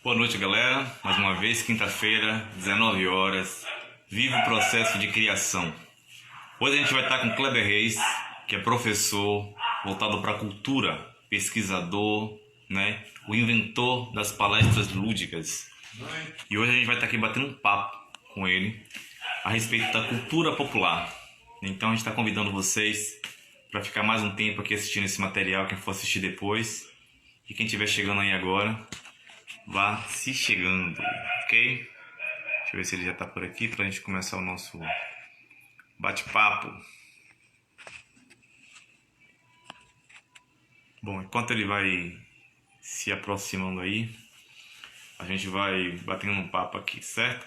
Boa noite, galera. Mais uma vez, quinta-feira, 19 horas. Viva o processo de criação. Hoje a gente vai estar com Kleber Reis, que é professor voltado para a cultura, pesquisador, né? O inventor das palestras lúdicas. E hoje a gente vai estar aqui batendo um papo com ele a respeito da cultura popular. Então a gente está convidando vocês para ficar mais um tempo aqui assistindo esse material, quem for assistir depois. E quem estiver chegando aí agora, vá se chegando, ok? Deixa eu ver se ele já está por aqui para a gente começar o nosso bate-papo. Bom, enquanto ele vai se aproximando aí, a gente vai batendo um papo aqui, certo?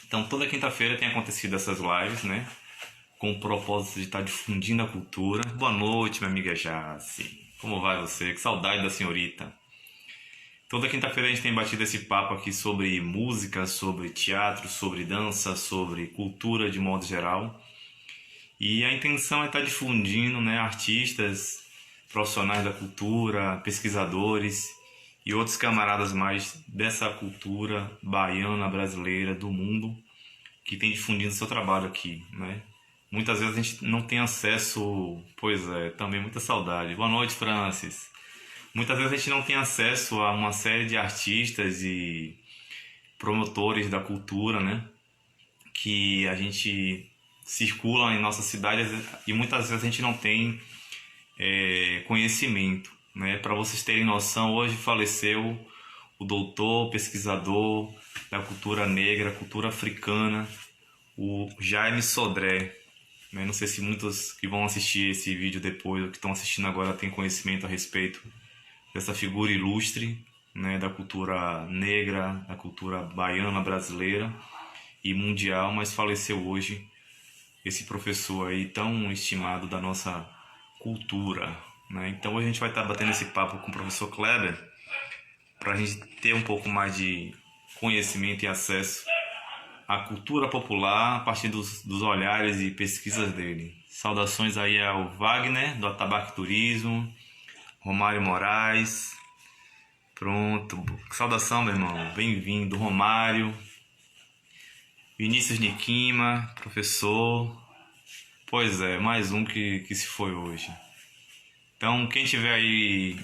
Então, toda quinta-feira tem acontecido essas lives, né? Com o propósito de estar difundindo a cultura. Boa noite, minha amiga Jace. Como vai você? Que saudade da senhorita. Toda quinta-feira a gente tem batido esse papo aqui sobre música, sobre teatro, sobre dança, sobre cultura de modo geral. E a intenção é estar difundindo, né, artistas, profissionais da cultura, pesquisadores e outros camaradas mais dessa cultura baiana, brasileira, do mundo, que tem difundido seu trabalho aqui, né? Muitas vezes a gente não tem acesso, pois é, também muita saudade. Boa noite, Francis. Muitas vezes a gente não tem acesso a uma série de artistas e promotores da cultura, né? Que a gente circula em nossa cidade e muitas vezes a gente não tem conhecimento, né? Para vocês terem noção, hoje faleceu o doutor, pesquisador da cultura negra, cultura africana, o Jaime Sodré. Não sei se muitos que vão assistir esse vídeo depois, ou que estão assistindo agora, têm conhecimento a respeito dessa figura ilustre, né, da cultura negra, da cultura baiana, brasileira e mundial, mas faleceu hoje esse professor aí tão estimado da nossa cultura, né? Então hoje a gente vai estar batendo esse papo com o professor Kleber para a gente ter um pouco mais de conhecimento e acesso à cultura popular a partir dos olhares e pesquisas dele. Saudações aí ao Wagner, do Atabaque Turismo, Romário Moraes, pronto, saudação, meu irmão, bem-vindo, Romário, Vinícius Nikima, professor, pois é, mais um que se foi hoje. Então, quem estiver aí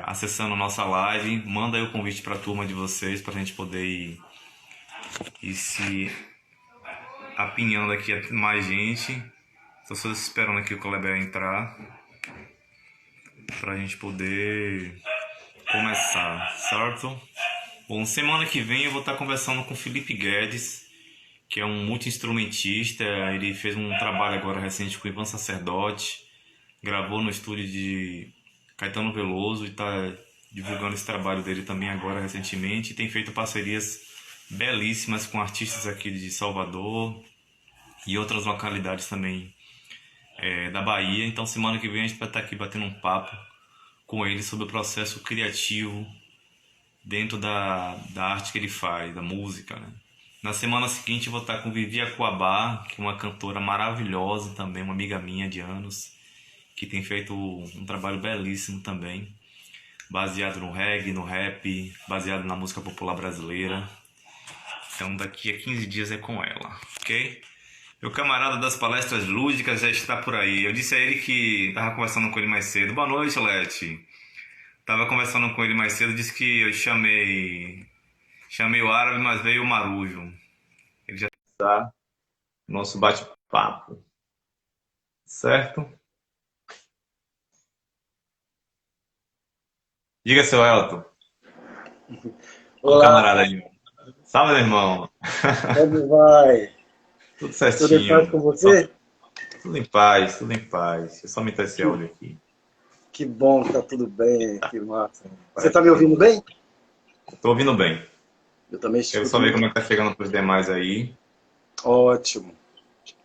acessando nossa live, manda aí o convite para a turma de vocês, para a gente poder ir se apinhando aqui mais gente. Estou só esperando aqui o Kleber entrar, para a gente poder começar, certo? Bom, semana que vem eu vou estar conversando com o Felipe Guedes, que é um multi-instrumentista. Ele fez um trabalho agora recente com o Ivan Sacerdote, gravou no estúdio de Caetano Veloso e está divulgando esse trabalho dele também agora recentemente, e tem feito parcerias belíssimas com artistas aqui de Salvador e outras localidades também da Bahia. Então semana que vem a gente vai estar aqui batendo um papo com ele sobre o processo criativo dentro da arte que ele faz, da música, né? Na semana seguinte eu vou estar com Vivi Acuabá, que é uma cantora maravilhosa também, uma amiga minha de anos, que tem feito um trabalho belíssimo também, baseado no reggae, no rap, baseado na música popular brasileira. Então daqui a 15 dias é com ela, ok? Meu camarada das palestras lúdicas já está por aí. Eu disse a ele que estava conversando com ele mais cedo. Boa noite, Leti. Estava conversando com ele mais cedo, disse que eu chamei o árabe, mas veio o marujo. Ele já está no nosso bate-papo. Certo? Diga, seu Elton. Olá, O camarada aí. Salve, meu irmão. como vai? Tudo Tudo em paz certinho. com você? Tudo em paz, tudo em paz. Deixa eu só aumentar esse Que, áudio aqui. que bom que tá tudo bem, que massa. Você Parece tá me que ouvindo bem? tô ouvindo bem. Eu também Quero escuto só ver muito. como é que tá chegando pros demais aí. Ótimo.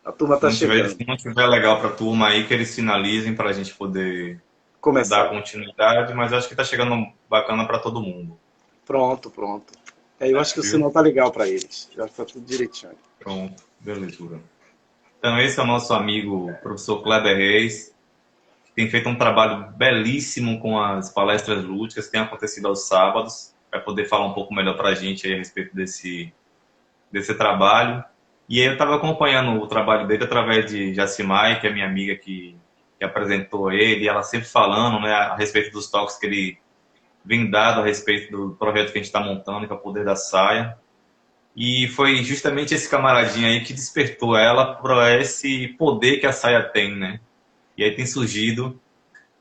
A turma tá Se chegando. não tiver legal pra turma aí, que eles finalizem pra gente poder dar Começar. continuidade, mas acho que tá chegando bacana pra todo mundo. Pronto, pronto. Eu acho que o Viu? sinal tá legal para eles. Já tá tudo direitinho. Pronto, beleza. Então esse é o nosso amigo professor Kleber Reis, que tem feito um trabalho belíssimo com as palestras lúdicas que tem acontecido aos sábados. vai poder falar um pouco melhor para a gente aí a respeito desse trabalho. E aí eu estava acompanhando o trabalho dele através de Jacimai, que é minha amiga que apresentou ele, e ela sempre falando, né, a respeito dos toques que ele vem dado a respeito do projeto que a gente está montando, que é o Poder da Saia. E foi justamente esse camaradinho aí que despertou ela para esse poder que a saia tem, né? E aí tem surgido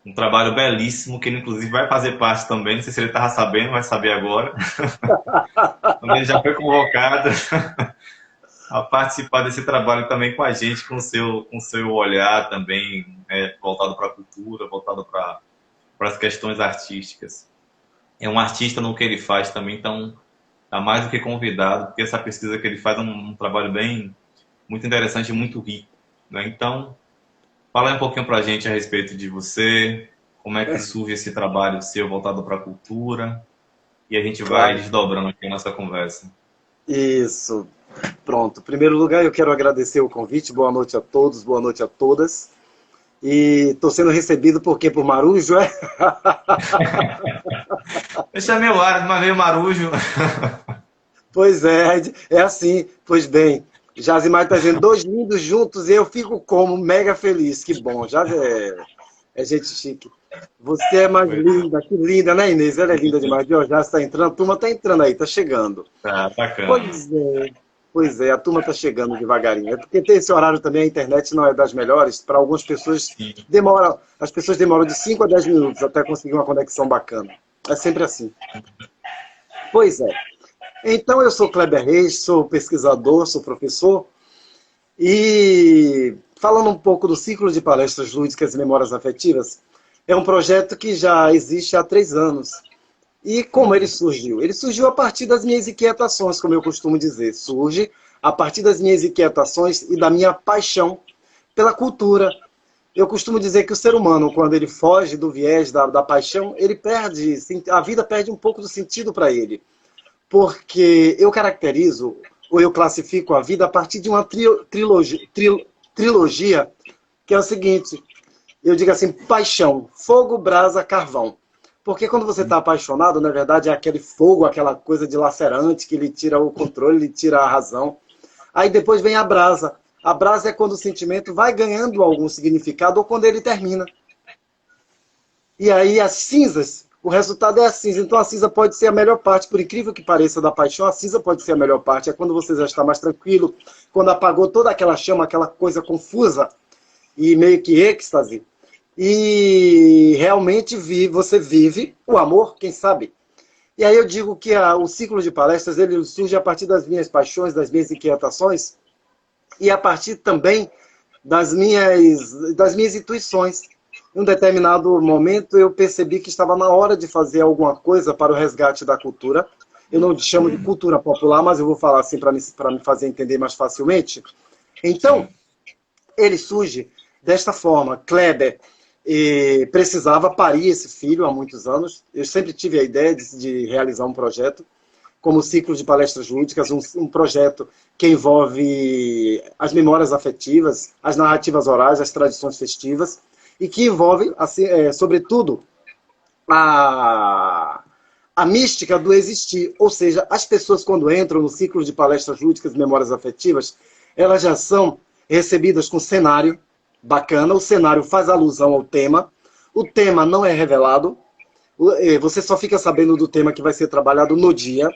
um trabalho belíssimo, que ele inclusive vai fazer parte também, não sei se ele estava sabendo, vai saber agora. Ele já foi convocado a participar desse trabalho também com a gente, com seu olhar também, voltado para a cultura, voltado para as questões artísticas. É um artista no que ele faz também, então está mais do que convidado, porque essa pesquisa que ele faz é um trabalho bem, muito interessante e muito rico, né? Então, fala aí um pouquinho para a gente a respeito de você, como é que surge esse trabalho seu voltado para a cultura, e a gente vai Claro. desdobrando aqui a nossa conversa. Isso. Pronto. Em primeiro lugar, eu quero agradecer o convite. Boa noite a todos, boa noite a todas. E estou sendo recebido por quê? Por Marujo, é? Eu chamei o Aras, mas veio Marujo. Pois é assim. Pois bem, Jazimar está dizendo, dois lindos juntos e eu fico como? Mega feliz. Que bom, já é gente chique. Você é mais linda, que linda, né, Inês? Ela é linda demais. Ó, já está entrando, a turma está entrando aí, está chegando. Tá, bacana. Pois é, a turma está chegando devagarinho. É porque tem esse horário também, a internet não é das melhores. Para algumas pessoas, Sim. as pessoas demoram de 5 a 10 minutos até conseguir uma conexão bacana. É sempre assim. Pois é. Então, eu sou Kleber Reis, sou pesquisador, sou professor. E falando um pouco do ciclo de palestras lúdicas e memórias afetivas, é um projeto que já existe há 3 anos. E como ele surgiu? Ele surgiu a partir das minhas inquietações, como eu costumo dizer. Surge a partir das minhas inquietações e da minha paixão pela cultura. Eu costumo dizer que o ser humano, quando ele foge do viés da paixão, ele perde, a vida perde um pouco do sentido para ele. Porque eu caracterizo, ou eu classifico a vida a partir de uma trilogia, que é o seguinte, eu digo assim, paixão, fogo, brasa, carvão. Porque quando você está apaixonado, na verdade, é aquele fogo, aquela coisa dilacerante que lhe tira o controle, lhe tira a razão. Aí depois vem a brasa. A brasa é quando o sentimento vai ganhando algum significado ou quando ele termina. E aí as cinzas, o resultado é a cinza. Então a cinza pode ser a melhor parte, por incrível que pareça, da paixão, a cinza pode ser a melhor parte. É quando você já está mais tranquilo, quando apagou toda aquela chama, aquela coisa confusa e meio que êxtase. E realmente você vive o amor, quem sabe? E aí eu digo que o ciclo de palestras ele surge a partir das minhas paixões, das minhas inquietações e a partir também das minhas intuições. Em um determinado momento eu percebi que estava na hora de fazer alguma coisa para o resgate da cultura. Eu não chamo de cultura popular, mas eu vou falar assim para me fazer entender mais facilmente. Então, ele surge desta forma. Kleber precisava parir esse filho há muitos anos. Eu sempre tive a ideia de realizar um projeto, como o ciclo de palestras lúdicas, um projeto que envolve as memórias afetivas, as narrativas orais, as tradições festivas, e que envolve, assim, sobretudo, a mística do existir. Ou seja, as pessoas, quando entram no ciclo de palestras lúdicas e memórias afetivas, elas já são recebidas com cenário bacana, o cenário faz alusão ao tema, o tema não é revelado, você só fica sabendo do tema que vai ser trabalhado no dia.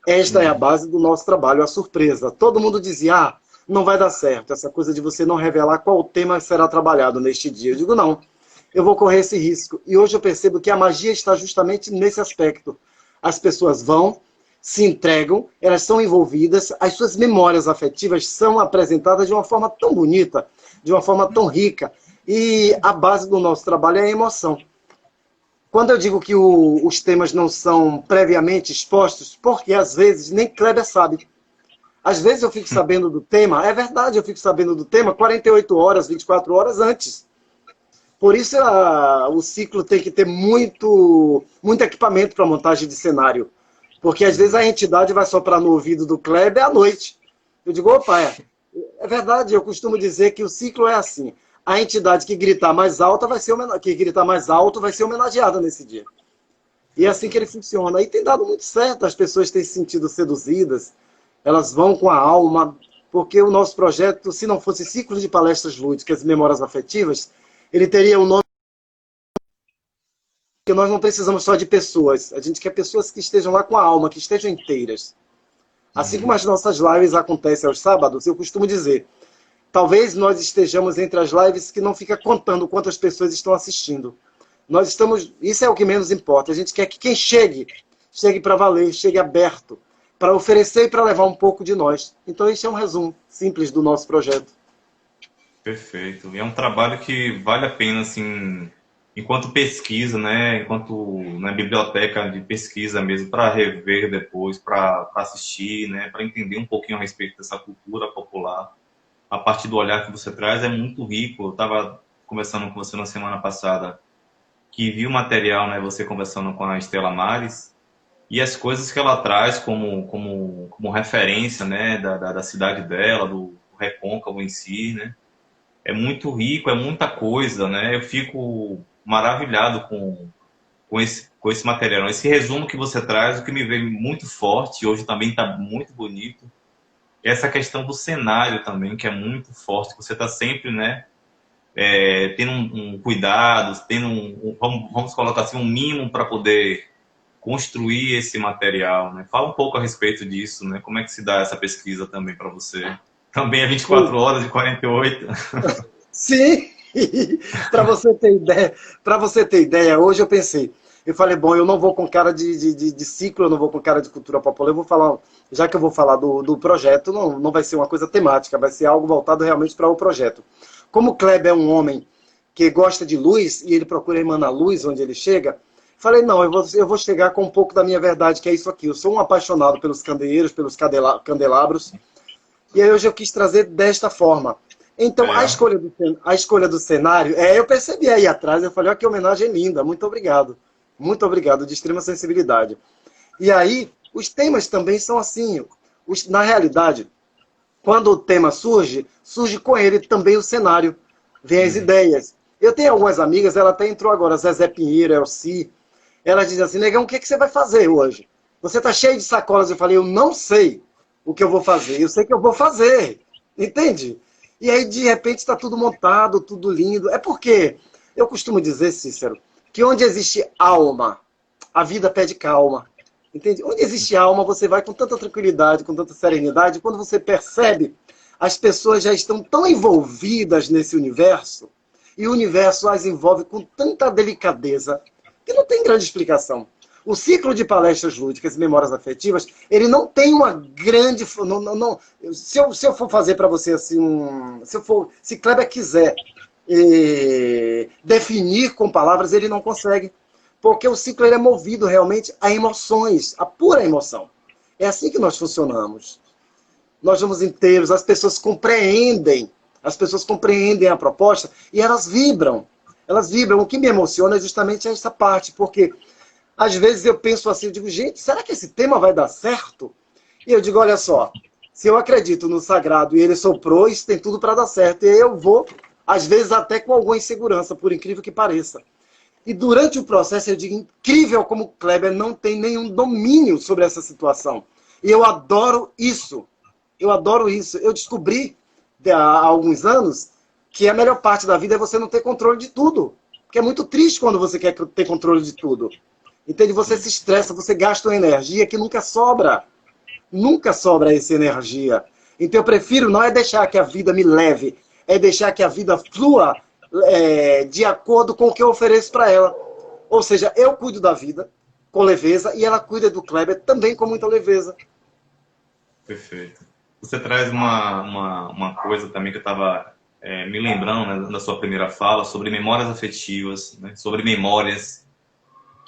Esta é a base do nosso trabalho, a surpresa. Todo mundo dizia, não vai dar certo, essa coisa de você não revelar qual tema será trabalhado neste dia. Eu digo, não, eu vou correr esse risco. E hoje eu percebo que a magia está justamente nesse aspecto. As pessoas vão, se entregam, elas são envolvidas, as suas memórias afetivas são apresentadas de uma forma tão bonita, de uma forma tão rica. E a base do nosso trabalho é a emoção. Quando eu digo que os temas não são previamente expostos, porque às vezes nem Kleber sabe. Às vezes eu fico sabendo do tema, é verdade, eu fico sabendo do tema 48 horas, 24 horas antes. Por isso o ciclo tem que ter muito equipamento para montagem de cenário. Porque às vezes a entidade vai soprar no ouvido do Kleber à noite. Eu digo, opa, é verdade, eu costumo dizer que o ciclo é assim. A entidade que gritar mais alto vai ser homenageada nesse dia. E é assim que ele funciona. E tem dado muito certo, as pessoas têm se sentido seduzidas, elas vão com a alma, porque o nosso projeto, se não fosse Ciclo de Palestras Lúdicas e Memórias Afetivas, ele teria um nome que nós não precisamos só de pessoas, a gente quer pessoas que estejam lá com a alma, que estejam inteiras. Assim como Uhum. as nossas lives acontecem aos sábados, eu costumo dizer, talvez nós estejamos entre as lives que não fica contando quantas pessoas estão assistindo. Nós estamos, isso é o que menos importa. A gente quer que quem chegue, chegue para valer, chegue aberto, para oferecer e para levar um pouco de nós. Então, esse é um resumo simples do nosso projeto. Perfeito. E é um trabalho que vale a pena, assim, enquanto pesquisa, né? Enquanto na biblioteca de pesquisa mesmo, para rever depois, para assistir, né? Para entender um pouquinho a respeito dessa cultura popular. A partir do olhar que você traz é muito rico. Eu estava conversando com você na semana passada, que vi o material, né? Você conversando com a Estela Mares, e as coisas que ela traz como referência, né? Da cidade dela, do Recôncavo em si, né? É muito rico, é muita coisa, né? Eu fico maravilhado com esse material. Esse resumo que você traz, o que me veio muito forte, hoje também está muito bonito, é essa questão do cenário também, que é muito forte. Você está sempre, né, tendo um cuidado, tendo vamos colocar assim, um mimo para poder construir esse material, né? Fala um pouco a respeito disso, né? Como é que se dá essa pesquisa também para você? Também é 24 horas e 48. Sim, para você ter ideia, hoje eu pensei, eu falei, bom, eu não vou com cara de ciclo, eu não vou com cara de cultura popular, eu vou falar, já que eu vou falar do projeto, não vai ser uma coisa temática, vai ser algo voltado realmente para o projeto. Como o Kleber é um homem que gosta de luz e ele procura emanar luz onde ele chega, falei, não, eu vou chegar com um pouco da minha verdade, que é isso aqui. Eu sou um apaixonado pelos candeeiros, pelos candelabros, e aí hoje eu quis trazer desta forma. Então, É, a escolha do cenário, eu percebi aí atrás, eu falei, olha que homenagem linda, muito obrigado. Muito obrigado, de extrema sensibilidade. E aí, os temas também são assim. Na realidade, quando o tema surge, surge com ele também o cenário. Vem as uhum. ideias. Eu tenho algumas amigas, ela até entrou agora, Zezé Pinheiro, Elci. Ela diz assim, negão, o que você vai fazer hoje? Você está cheio de sacolas. Eu falei, eu não sei o que eu vou fazer. Eu sei que eu vou fazer. Entende? E aí, de repente, está tudo montado, tudo lindo. É porque, eu costumo dizer, Cícero, que onde existe alma, a vida pede calma. Entende? Onde existe alma, você vai com tanta tranquilidade, com tanta serenidade. Quando você percebe, as pessoas já estão tão envolvidas nesse universo, e o universo as envolve com tanta delicadeza, que não tem grande explicação. O ciclo de palestras lúdicas e memórias afetivas, ele não tem uma grande... se eu for fazer para você assim, se Kleber quiser definir com palavras, ele não consegue. Porque o ciclo ele é movido realmente a emoções, a pura emoção. É assim que nós funcionamos. Nós vamos inteiros, as pessoas compreendem a proposta e elas vibram. Elas vibram. O que me emociona é justamente essa parte, porque às vezes eu penso assim, eu digo, gente, será que esse tema vai dar certo? E eu digo, olha só, se eu acredito no sagrado e ele soprou, isso tem tudo para dar certo. E eu vou, às vezes até com alguma insegurança, por incrível que pareça. E durante o processo eu digo, incrível como o Kleber não tem nenhum domínio sobre essa situação. E eu adoro isso. Eu adoro isso. Eu descobri há alguns anos que a melhor parte da vida é você não ter controle de tudo. Porque é muito triste quando você quer ter controle de tudo. Entende? Você se estressa, você gasta uma energia que nunca sobra. Nunca sobra essa energia. Então eu prefiro não é deixar que a vida me leve, é deixar que a vida flua de acordo com o que eu ofereço para ela. Ou seja, eu cuido da vida com leveza e ela cuida do Kleber também com muita leveza. Perfeito. Você traz uma coisa também que eu estava me lembrando, né, da sua primeira fala, sobre memórias afetivas, né, sobre memórias,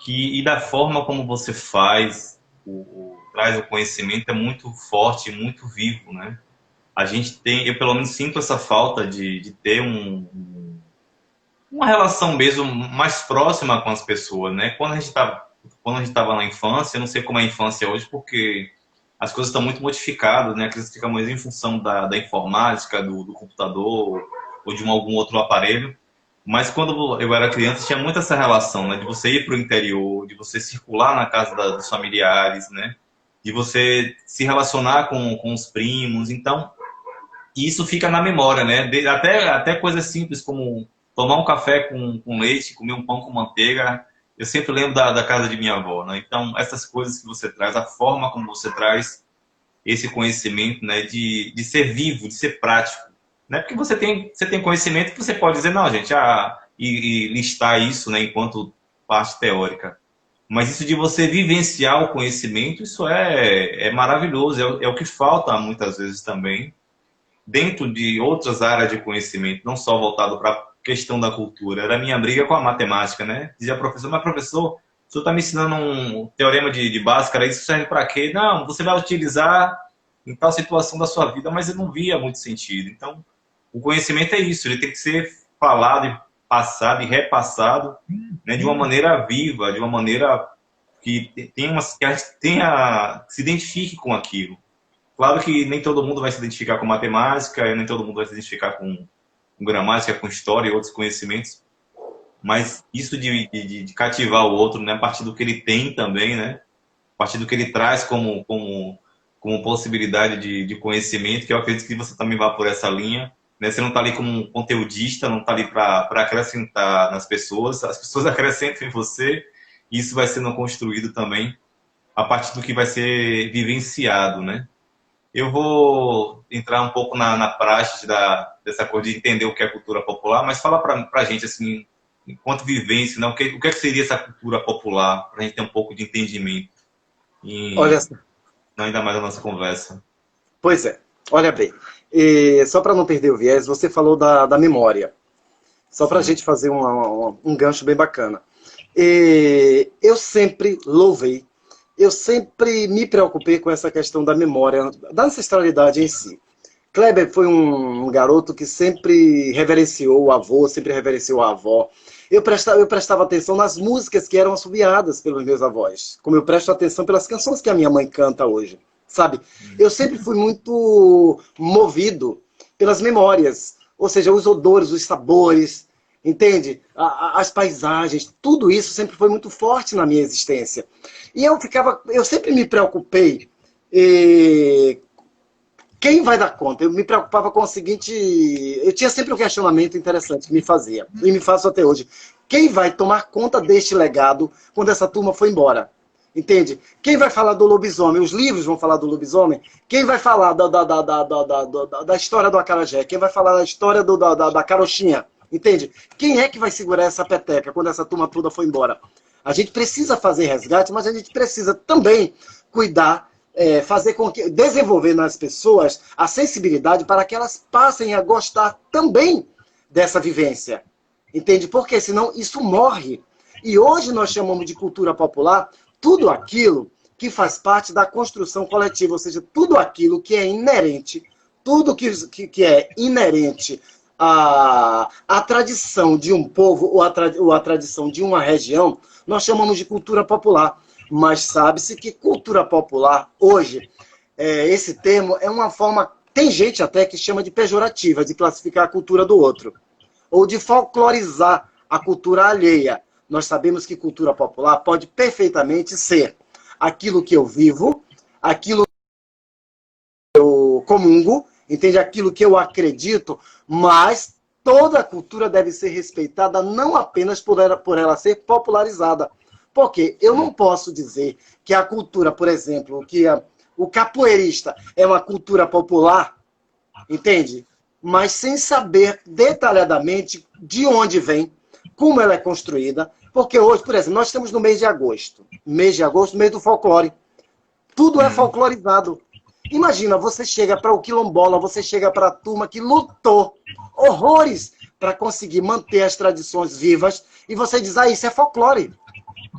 e da forma como você faz, traz o conhecimento é muito forte, muito vivo, né? A gente tem, eu pelo menos sinto essa falta de ter uma relação mesmo mais próxima com as pessoas, né? Quando a gente estava na infância, eu não sei como é a infância hoje, porque as coisas estão muito modificadas, né? A criança fica mais em função da informática, do computador ou de algum outro aparelho. Mas quando eu era criança, tinha muito essa relação, né? De você ir para o interior, de você circular na casa dos familiares, né? De você se relacionar com os primos. Então, isso fica na memória, né? Até coisas simples como tomar um café com leite, comer um pão com manteiga. Eu sempre lembro da casa de minha avó, né? Então, essas coisas que você traz, a forma como você traz esse conhecimento, né? De ser vivo, de ser prático. Não é porque você tem conhecimento que você pode dizer, não, gente, e listar isso, né, enquanto parte teórica. Mas isso de você vivenciar o conhecimento, isso é maravilhoso, é o que falta muitas vezes também, dentro de outras áreas de conhecimento, não só voltado para a questão da cultura. Era a minha briga com a matemática, né? Dizia professor, mas professor, o senhor está me ensinando um teorema de Bhaskara, isso serve para quê? Não, você vai utilizar em tal situação da sua vida, mas eu não via muito sentido. Então, o conhecimento é isso, ele tem que ser falado e passado e repassado, né, de uma maneira viva, de uma maneira que a gente se identifique com aquilo. Claro que nem todo mundo vai se identificar com matemática, nem todo mundo vai se identificar com gramática, com história e outros conhecimentos, mas isso de cativar o outro, né, a partir do que ele tem também, né, a partir do que ele traz como possibilidade de conhecimento, que eu acredito que você também vá por essa linha, né? Você não está ali como um conteudista, não está ali para acrescentar nas pessoas, as pessoas acrescentam em você, e isso vai sendo construído também a partir do que vai ser vivenciado, né? Eu vou entrar um pouco na praxe dessa coisa de entender o que é cultura popular, mas fala para a gente, assim, enquanto vivência, né? O que seria essa cultura popular, para a gente ter um pouco de entendimento, Olha, e ainda mais a nossa conversa. pois é, olha bem. E só para não perder o viés, você falou da memória. Só para a Sim. gente fazer um gancho bem bacana. E eu sempre louvei, eu sempre me preocupei com essa questão da memória, da ancestralidade em si. Kleber foi um garoto que sempre reverenciou o avô, sempre reverenciou a avó. Eu prestava atenção nas músicas que eram assobiadas pelos meus avós, como eu presto atenção pelas canções que a minha mãe canta hoje, sabe? Eu sempre fui muito movido pelas memórias, ou seja, os odores, os sabores, entende? As paisagens, tudo isso sempre foi muito forte na minha existência. E eu sempre me preocupei eh, quem vai dar conta? Eu me preocupava com o seguinte, eu tinha sempre um questionamento interessante que me fazia, e me faço até hoje. Quem vai tomar conta deste legado quando essa turma for embora? Entende? Quem vai falar do lobisomem? Os livros vão falar do lobisomem? Quem vai falar da história do acarajé? Quem vai falar da história da carochinha? Entende? Quem é que vai segurar essa peteca quando essa turma toda for embora? A gente precisa fazer resgate, mas a gente precisa também cuidar, fazer com que desenvolver nas pessoas a sensibilidade para que elas passem a gostar também dessa vivência. Entende? Porque senão isso morre. E hoje nós chamamos de cultura popular tudo aquilo que faz parte da construção coletiva, ou seja, tudo aquilo que é inerente, tudo que é inerente à tradição de um povo ou à tradição de uma região, nós chamamos de cultura popular. Mas sabe-se que cultura popular, hoje, esse termo é uma forma, tem gente até que chama de pejorativa, de classificar a cultura do outro, ou de folclorizar a cultura alheia. Nós sabemos que cultura popular pode perfeitamente ser aquilo que eu vivo, aquilo que eu comungo, entende? Aquilo que eu acredito, mas toda a cultura deve ser respeitada não apenas por ela ser popularizada. Porque eu não posso dizer que a cultura, por exemplo, o capoeirista é uma cultura popular, entende? Mas sem saber detalhadamente de onde vem, como ela é construída. Porque hoje, por exemplo, nós estamos no mês de agosto. Mês do folclore. Tudo é folclorizado. Imagina, você chega para o quilombola, você chega para a turma que lutou horrores para conseguir manter as tradições vivas, e você diz, isso é folclore.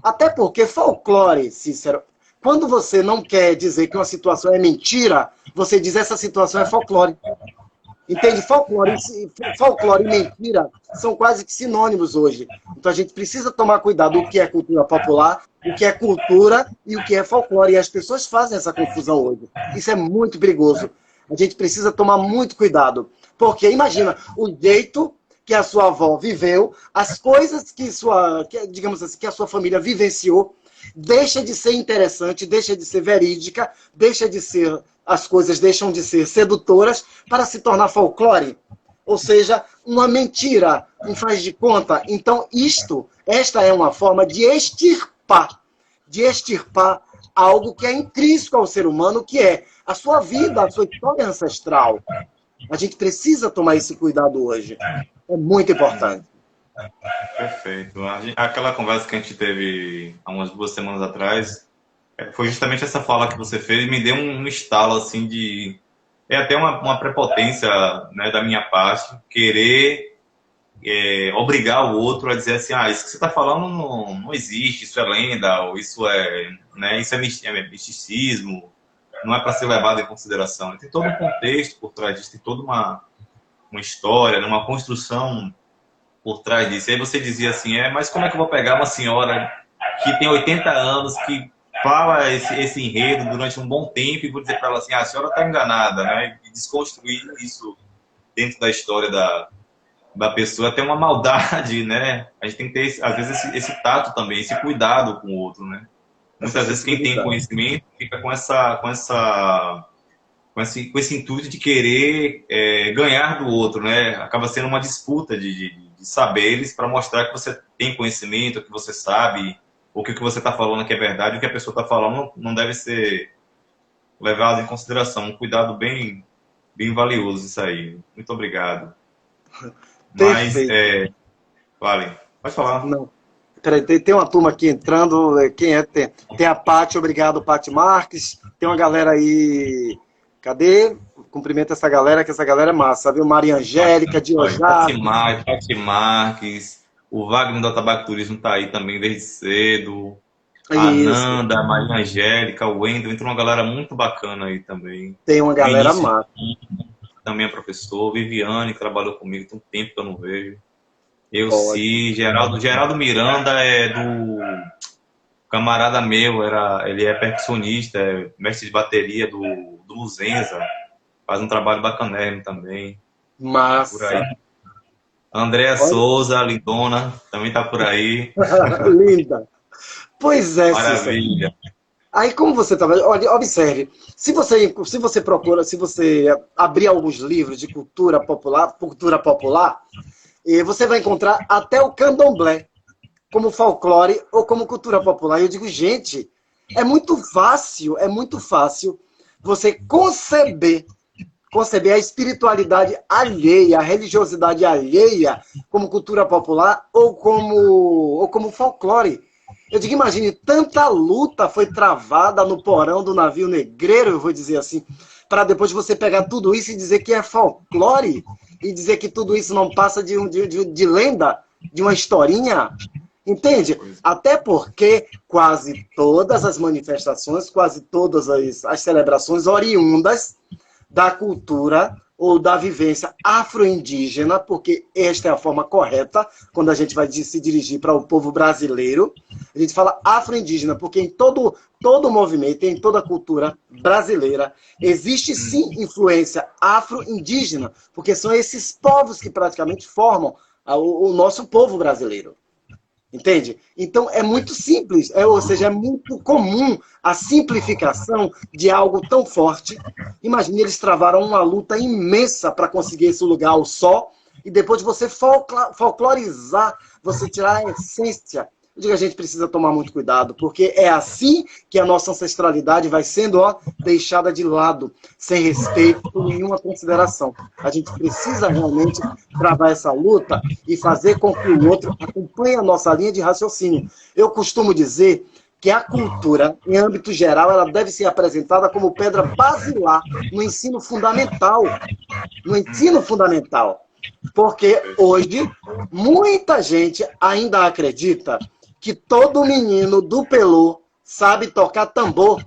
Até porque folclore, Cícero, quando você não quer dizer que uma situação é mentira, você diz essa situação é folclore. Entende? Folclore e mentira são quase que sinônimos hoje. Então a gente precisa tomar cuidado do que é cultura popular, o que é cultura e o que é folclore. E as pessoas fazem essa confusão hoje. Isso é muito perigoso. A gente precisa tomar muito cuidado. Porque imagina, o jeito que a sua avó viveu, as coisas digamos assim, que a sua família vivenciou, deixa de ser interessante, deixa de ser verídica, as coisas deixam de ser sedutoras para se tornar folclore. Ou seja, uma mentira, um faz de conta. Então, esta é uma forma de extirpar algo que é intrínseco ao ser humano, que é a sua vida, a sua história ancestral. A gente precisa tomar esse cuidado hoje. É muito importante. Perfeito. Aquela conversa que a gente teve há umas 2 semanas atrás, foi justamente essa fala que você fez, me deu um estalo assim de... É até uma prepotência, né, da minha parte, querer obrigar o outro a dizer assim, isso que você está falando não existe, isso é lenda, ou isso é, né, isso é misticismo, não é para ser levado em consideração. Tem todo um contexto por trás disso, tem toda uma história, uma construção por trás disso. E aí você dizia assim, mas como é que eu vou pegar uma senhora que tem 80 anos, que fala esse enredo durante um bom tempo e vou dizer para ela assim, a senhora está enganada, né? E desconstruir isso dentro da história da pessoa, tem uma maldade, né? A gente tem que ter, às vezes, esse tato também, esse cuidado com o outro, né? Muitas vezes quem tem conhecimento fica com esse intuito de querer ganhar do outro, né? Acaba sendo uma disputa de saberes para mostrar que você tem conhecimento, que você sabe, ou que o que você está falando que é verdade, o que a pessoa está falando não deve ser levado em consideração. Um cuidado bem, bem valioso isso aí. Muito obrigado. Perfeito. Mas, vale, pode falar. Não. Peraí, tem uma turma aqui entrando. Quem é? Tem a Paty, obrigado, Paty Marques. Tem uma galera aí. Cadê? Cumprimenta essa galera, que essa galera é massa, viu? Maria Angélica, Diojá. Paty Marques, o Wagner do Atabaque Turismo tá aí também desde cedo. A Nanda, a Maria Angélica, o Wendel, entrou uma galera muito bacana aí também. Tem uma galera massa. Também é professor, Viviane, que trabalhou comigo, tem um tempo que eu não vejo. Geraldo Miranda é do camarada meu, ele é percussionista, é mestre de bateria do Luzenza, faz um trabalho bacanérrimo também. Massa. Por aí. Andréa Souza, lindona, também tá por aí. Linda. Pois é, maravilha. Cícero. Aí, como você estava... Olha, observe, se você procura, se você abrir alguns livros de cultura popular, você vai encontrar até o candomblé como folclore ou como cultura popular. E eu digo, gente, é muito fácil você conceber a espiritualidade alheia, a religiosidade alheia como cultura popular ou como folclore. Eu digo, imagine, tanta luta foi travada no porão do navio negreiro, eu vou dizer assim, para depois você pegar tudo isso e dizer que é folclore, e dizer que tudo isso não passa de lenda, de uma historinha, entende? Até porque quase todas as manifestações, quase todas as celebrações oriundas da cultura ou da vivência afro-indígena, porque esta é a forma correta, quando a gente vai se dirigir para o povo brasileiro, a gente fala afro-indígena, porque em todo movimento, em toda cultura brasileira, existe sim influência afro-indígena, porque são esses povos que praticamente formam o nosso povo brasileiro. Entende? Então é muito simples, ou seja, é muito comum a simplificação de algo tão forte. Imagine, eles travaram uma luta imensa para conseguir esse lugar ao sol, e depois de você folclorizar, você tirar a essência. Eu digo, a gente precisa tomar muito cuidado, porque é assim que a nossa ancestralidade vai sendo deixada de lado, sem respeito, com nenhuma consideração. A gente precisa realmente travar essa luta e fazer com que o outro acompanhe a nossa linha de raciocínio. Eu costumo dizer que a cultura, em âmbito geral, ela deve ser apresentada como pedra basilar no ensino fundamental. No ensino fundamental. Porque hoje, muita gente ainda acredita que todo menino do Pelô sabe tocar tambor.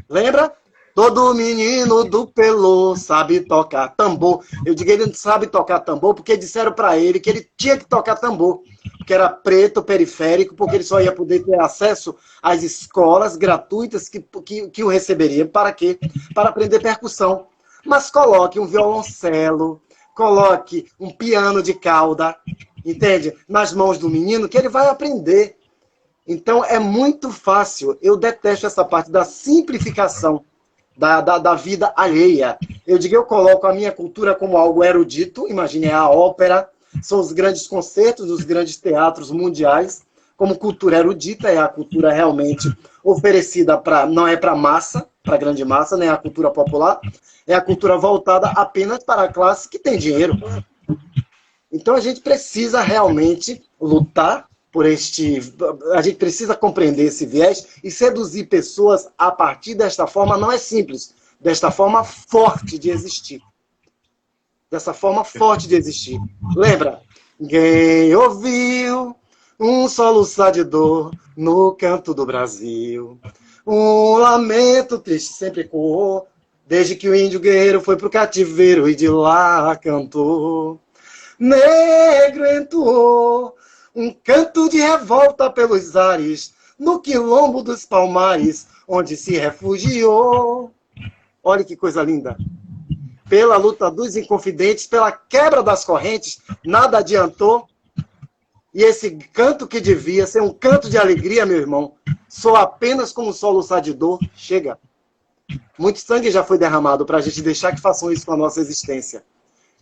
Lembra? Todo menino do Pelô sabe tocar tambor. Eu digo, ele não sabe tocar tambor porque disseram para ele que ele tinha que tocar tambor, que era preto, periférico, porque ele só ia poder ter acesso às escolas gratuitas que o receberiam. Para quê? Para aprender percussão. Mas coloque um violoncelo, coloque um piano de cauda, entende? Nas mãos do menino, que ele vai aprender. Então, é muito fácil. Eu detesto essa parte da simplificação da vida alheia. Eu digo, eu coloco a minha cultura como algo erudito, imagine a ópera, são os grandes concertos dos grandes teatros mundiais, como cultura erudita, é a cultura realmente oferecida para, não é para massa, para grande massa, nem a cultura popular, é a cultura voltada apenas para a classe que tem dinheiro. Então a gente precisa realmente lutar por este. A gente precisa compreender esse viés e seduzir pessoas a partir desta forma não é simples, desta forma forte de existir. Dessa forma forte de existir. Lembra? Quem ouviu um soluçar de dor no canto do Brasil, um lamento triste sempre ecoou, desde que o índio guerreiro foi pro cativeiro e de lá cantou. Negro entoou um canto de revolta pelos ares, no quilombo dos Palmares, onde se refugiou. Olha que coisa linda. Pela luta dos inconfidentes, pela quebra das correntes, nada adiantou. E esse canto que devia ser um canto de alegria, meu irmão, soa apenas como um soluçar de dor. Chega. Muito sangue já foi derramado para a gente deixar que façam isso com a nossa existência.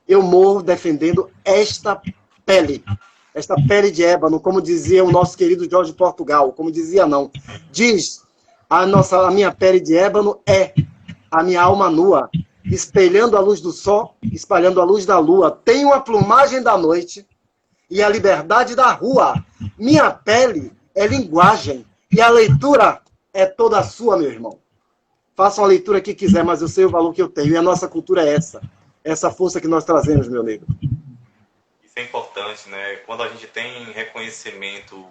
Eu morro defendendo esta pele de ébano, como dizia o nosso querido Jorge Portugal, como dizia não. Diz, a minha pele de ébano é a minha alma nua, espelhando a luz do sol, espalhando a luz da lua. Tenho a plumagem da noite e a liberdade da rua. Minha pele é linguagem e a leitura é toda sua, meu irmão. Façam a leitura que quiser, mas eu sei o valor que eu tenho e a nossa cultura é essa força que nós trazemos, meu amigo. Isso é importante, né? Quando a gente tem reconhecimento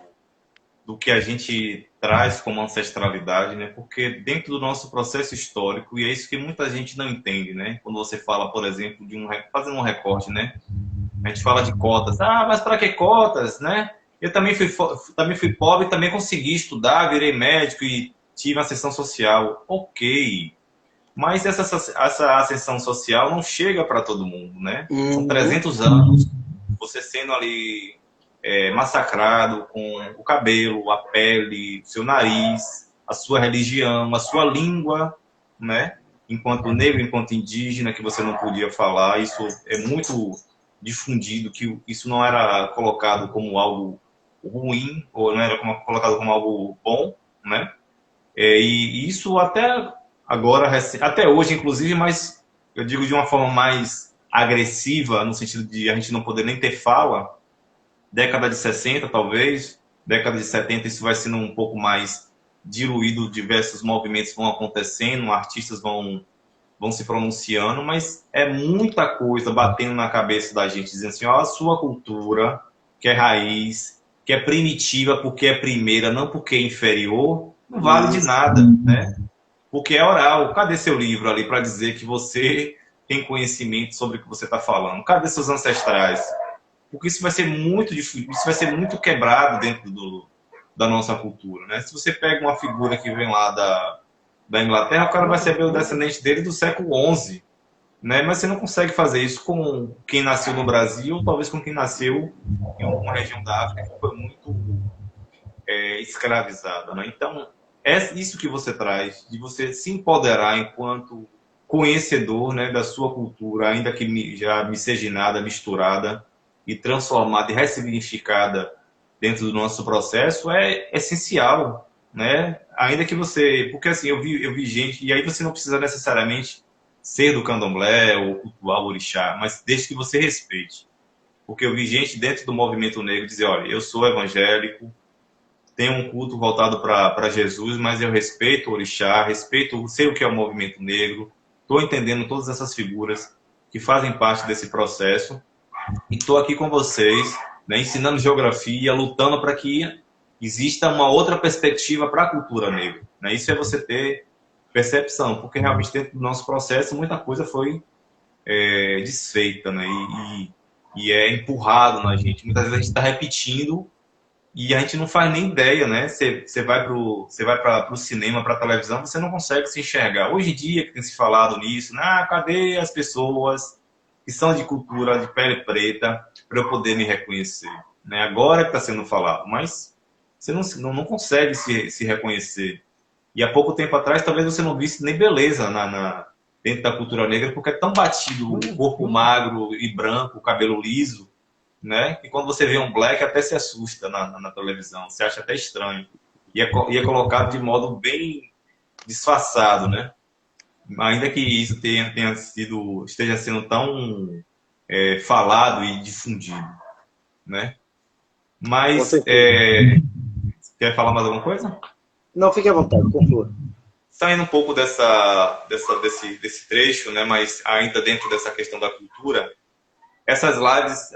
do que a gente traz como ancestralidade, né? Porque dentro do nosso processo histórico, e é isso que muita gente não entende, né? Quando você fala, por exemplo, fazendo um recorte, né? A gente fala de cotas. Ah, mas para que cotas, né? Eu também fui pobre, também consegui estudar, virei médico e tive ascensão social. Ok. Mas essa ascensão social não chega para todo mundo, né? São 300 anos você sendo ali massacrado com o cabelo, a pele, seu nariz, a sua religião, a sua língua, né? Enquanto negro, enquanto indígena, que você não podia falar. Isso é muito difundido, que isso não era colocado como algo ruim, ou não era colocado como algo bom, né? E isso até agora, até hoje, inclusive, mas eu digo de uma forma mais agressiva, no sentido de a gente não poder nem ter fala. Década de 60, talvez, década de 70, isso vai sendo um pouco mais diluído, diversos movimentos vão acontecendo, artistas vão se pronunciando, mas é muita coisa batendo na cabeça da gente, dizendo assim, ó, a sua cultura, que é raiz, que é primitiva porque é primeira, não porque é inferior, não vale de nada, né? Porque é oral. Cadê seu livro ali para dizer que você tem conhecimento sobre o que você está falando? Cadê seus ancestrais? Porque isso vai ser muito difícil, isso vai ser muito quebrado dentro da nossa cultura, né? Se você pega uma figura que vem lá da Inglaterra, o cara vai ser o descendente dele do século XI, né? Mas você não consegue fazer isso com quem nasceu no Brasil, ou talvez com quem nasceu em alguma região da África que foi muito escravizada, né? Então, é isso que você traz, de você se empoderar enquanto conhecedor, né, da sua cultura, ainda que já miscigenada, misturada e transformada e ressignificada dentro do nosso processo, é essencial, né? Ainda que você... Porque assim, eu vi gente, e aí você não precisa necessariamente ser do candomblé ou cultuar o orixá, mas desde que você respeite. Porque eu vi gente dentro do movimento negro dizer, olha, eu sou evangélico, tenho um culto voltado para Jesus, mas eu respeito o orixá, sei o que é o movimento negro, estou entendendo todas essas figuras que fazem parte desse processo e estou aqui com vocês, né, ensinando geografia, lutando para que exista uma outra perspectiva para a cultura negra, né? Isso é você ter percepção, porque realmente dentro do nosso processo muita coisa foi desfeita, né? E é empurrado na gente. Muitas vezes a gente está repetindo e a gente não faz nem ideia, né? Você vai para o cinema, para a televisão, você não consegue se enxergar. Hoje em dia que tem se falado nisso, cadê as pessoas que são de cultura de pele preta, para eu poder me reconhecer. Né? Agora que está sendo falado, mas você não consegue se reconhecer. E há pouco tempo atrás, talvez você não visse nem beleza dentro da cultura negra, porque é tão batido o corpo magro e branco, o cabelo liso, né? Que quando você vê um black até se assusta na televisão, você acha até estranho. E é colocado de modo bem disfarçado, né? Ainda que isso esteja sendo tão falado e difundido, né? Mas, quer falar mais alguma coisa? Não, fique à vontade, conclua. Saindo um pouco desse trecho, né? Mas ainda dentro dessa questão da cultura, essas lives,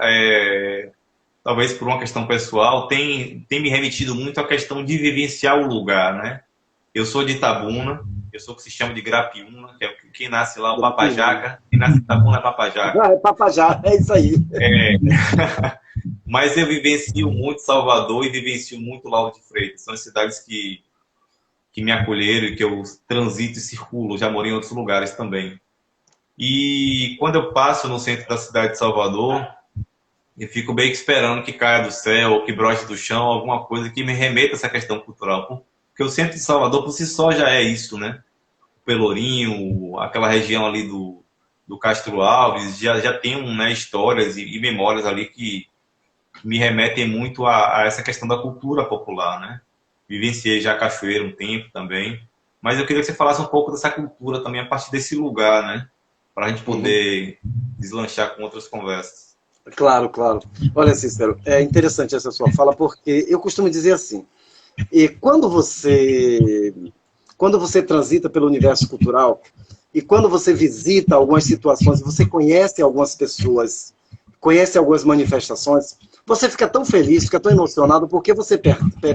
talvez por uma questão pessoal, tem me remetido muito à questão de vivenciar o lugar, né? Eu sou de Itabuna, eu sou o que se chama de Grapiúna, que é quem nasce lá, o Papajaca. Quem nasce em Itabuna é Papajaca. É Papajaca, é isso aí. Mas eu vivencio muito Salvador e vivencio muito Lauro de Freitas. São as cidades que me acolheram e que eu transito e circulo. Já morei em outros lugares também. E quando eu passo no centro da cidade de Salvador, eu fico bem que esperando que caia do céu, ou que brote do chão, alguma coisa que me remeta a essa questão cultural. Porque o centro de Salvador, por si só, já é isso, né? O Pelourinho, aquela região ali do Castro Alves, já tem né, histórias e memórias ali que me remetem muito a essa questão da cultura popular, né? Vivenciei já Cachoeira um tempo também. Mas eu queria que você falasse um pouco dessa cultura também a partir desse lugar, né? Para a gente poder deslanchar com outras conversas. Claro, claro. Olha, Cícero, é interessante essa sua fala, porque eu costumo dizer assim, e quando você transita pelo universo cultural, e quando você visita algumas situações, você conhece algumas pessoas, conhece algumas manifestações, você fica tão feliz, fica tão emocionado, porque você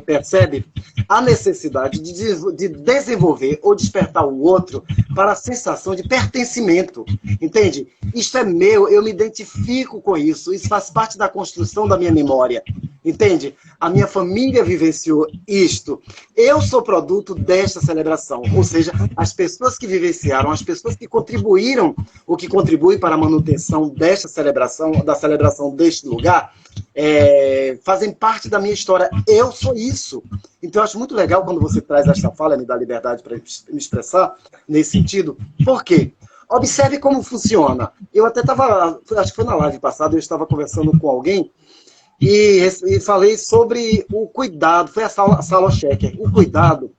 percebe a necessidade de desenvolver ou despertar o outro para a sensação de pertencimento, entende? Isto é meu, eu me identifico com isso, isso faz parte da construção da minha memória, entende? A minha família vivenciou isto, eu sou produto desta celebração, ou seja, as pessoas que vivenciaram, as pessoas que contribuíram, ou que contribuem para a manutenção desta celebração, da celebração deste lugar, fazem parte da minha história. Eu sou isso. Então eu acho muito legal quando você traz esta fala, me dá liberdade para me expressar nesse sentido. Por quê? Observe como funciona. Eu até estava, acho que foi na live passada, eu estava conversando com alguém e falei sobre o cuidado, foi a Sala Checker, o cuidado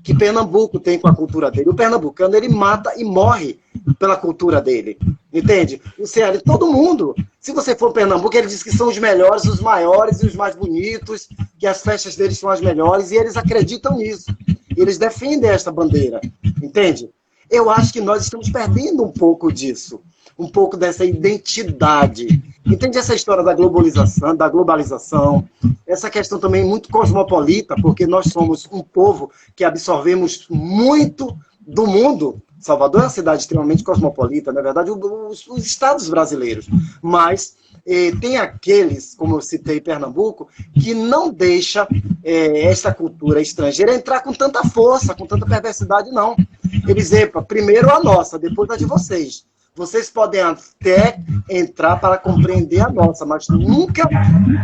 que Pernambuco tem com a cultura dele. O pernambucano, ele mata e morre pela cultura dele, entende? O Ceará, todo mundo, se você for Pernambuco, ele diz que são os melhores, os maiores e os mais bonitos, que as festas deles são as melhores, e eles acreditam nisso. Eles defendem esta bandeira, entende? Eu acho que nós estamos perdendo um pouco disso, um pouco dessa identidade. Entende essa história da globalização, essa questão também muito cosmopolita, porque nós somos um povo que absorvemos muito do mundo. Salvador é uma cidade extremamente cosmopolita, na verdade, os estados brasileiros. Mas tem aqueles, como eu citei Pernambuco, que não deixa essa cultura estrangeira entrar com tanta força, com tanta perversidade, não. Eles, primeiro a nossa, depois a de vocês. Vocês podem até entrar para compreender a nossa, mas nunca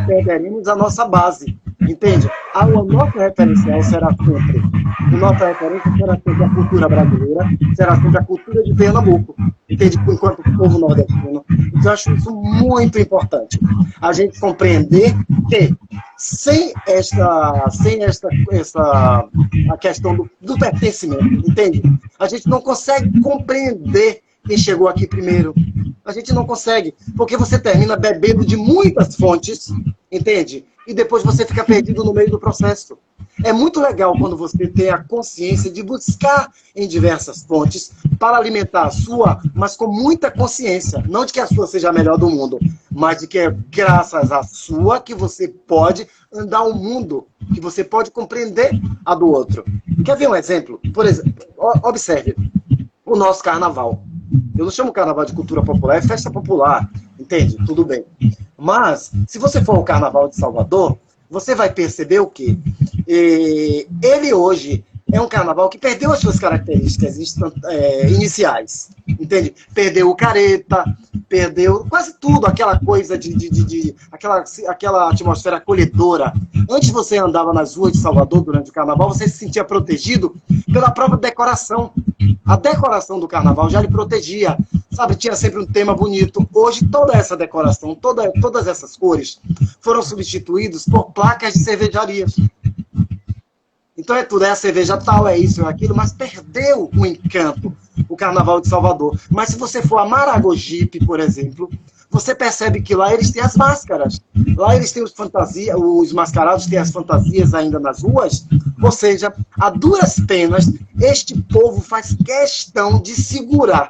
perderemos a nossa base, entende? O nosso referencial será sempre, a nossa referência será sempre a cultura brasileira, será sempre a cultura de Pernambuco, entende? Enquanto povo nordestino. Então, eu acho isso muito importante. A gente compreender que, sem a questão do pertencimento, entende? A gente não consegue compreender quem chegou aqui primeiro. A gente não consegue, porque você termina bebendo de muitas fontes, entende? E depois você fica perdido no meio do processo. É muito legal quando você tem a consciência de buscar em diversas fontes para alimentar a sua, mas com muita consciência. Não de que a sua seja a melhor do mundo, mas de que é graças à sua que você pode andar o mundo, que você pode compreender a do outro. Quer ver um exemplo? Por exemplo, observe o nosso carnaval. Eu não chamo carnaval de cultura popular, é festa popular, entende? Tudo bem. Mas, se você for ao carnaval de Salvador, você vai perceber o quê? Ele hoje é um carnaval que perdeu as suas características iniciais, entende? Perdeu o careta, perdeu quase tudo, aquela coisa aquela atmosfera acolhedora. Antes você andava nas ruas de Salvador durante o carnaval, você se sentia protegido pela própria decoração. A decoração do carnaval já lhe protegia, sabe? Tinha sempre um tema bonito. Hoje toda essa decoração, todas essas cores foram substituídas por placas de cervejarias. Então é tudo, é a cerveja tal, é isso, é aquilo, mas perdeu o encanto, o Carnaval de Salvador. Mas se você for a Maragogipe, por exemplo, você percebe que lá eles têm as máscaras. Lá eles têm os mascarados têm as fantasias ainda nas ruas. Ou seja, a duras penas, este povo faz questão de segurar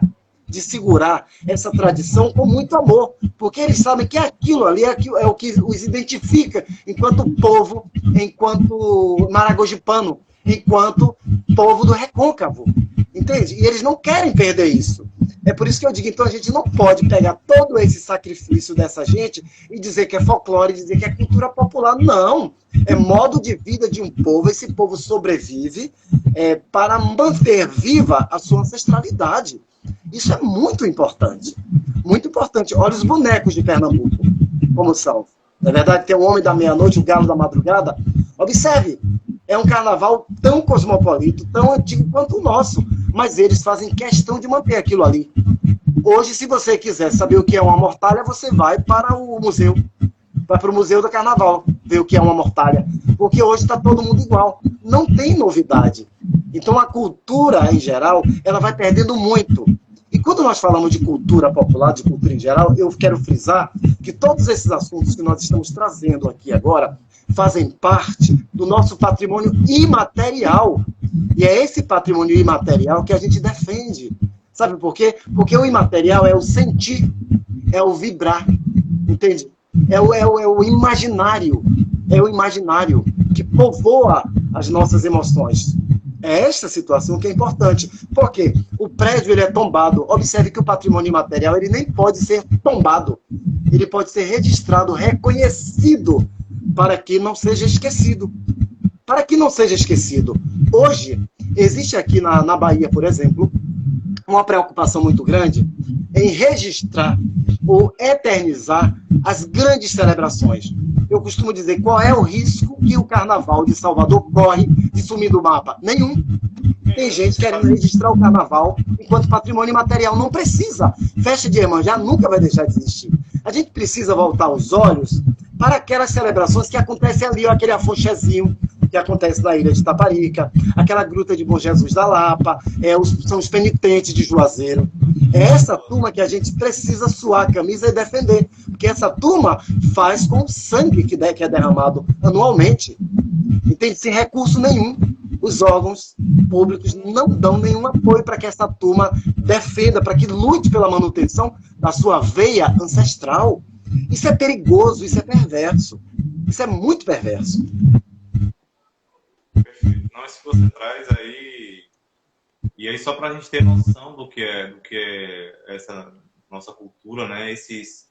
essa tradição com muito amor, porque eles sabem que aquilo ali é o que os identifica enquanto povo, enquanto maragogipano, enquanto povo do recôncavo, entende? E eles não querem perder isso. É por isso que eu digo, então a gente não pode pegar todo esse sacrifício dessa gente e dizer que é folclore, dizer que é cultura popular. Não, é modo de vida de um povo. Esse povo sobrevive para manter viva a sua ancestralidade. Isso é muito importante. Muito importante. Olha os bonecos de Pernambuco, como são. Na verdade, tem o Homem da Meia-Noite, o Galo da Madrugada. Observe, é um carnaval tão cosmopolita, tão antigo quanto o nosso, mas eles fazem questão de manter aquilo ali. Hoje, se você quiser saber o que é uma mortalha, você vai para o museu. Vai para o Museu do Carnaval, ver o que é uma mortalha. Porque hoje está todo mundo igual. Não tem novidade. Então, a cultura, em geral, ela vai perdendo muito. E quando nós falamos de cultura popular, de cultura em geral, eu quero frisar que todos esses assuntos que nós estamos trazendo aqui agora fazem parte do nosso patrimônio imaterial. E é esse patrimônio imaterial que a gente defende. Sabe por quê? Porque o imaterial é o sentir, é o vibrar, entende? É o imaginário que povoa as nossas emoções. É esta situação que é importante. Por quê? O prédio ele é tombado. Observe que o patrimônio imaterial ele nem pode ser tombado. Ele pode ser registrado, reconhecido, para que não seja esquecido. Para que não seja esquecido. Hoje, existe aqui na Bahia, por exemplo, uma preocupação muito grande em registrar ou eternizar as grandes celebrações. Eu costumo dizer, qual é o risco que o Carnaval de Salvador corre de sumir do mapa? Nenhum. Tem gente querendo registrar o Carnaval enquanto patrimônio imaterial. Não precisa. Festa de Iemanjá nunca vai deixar de existir. A gente precisa voltar os olhos para aquelas celebrações que acontecem ali, aquele afoxezinho que acontece na ilha de Taparica, aquela gruta de Bom Jesus da Lapa, são os penitentes de Juazeiro. É essa turma que a gente precisa suar a camisa e defender, porque essa turma faz com o sangue que é derramado anualmente. E tem sem recurso nenhum. Os órgãos públicos não dão nenhum apoio para que essa turma defenda, para que lute pela manutenção da sua veia ancestral. Isso é perigoso, isso é perverso. Isso é muito perverso. Perfeito. Não, isso que você traz aí. E aí, só para a gente ter noção do que é essa nossa cultura, né? Esses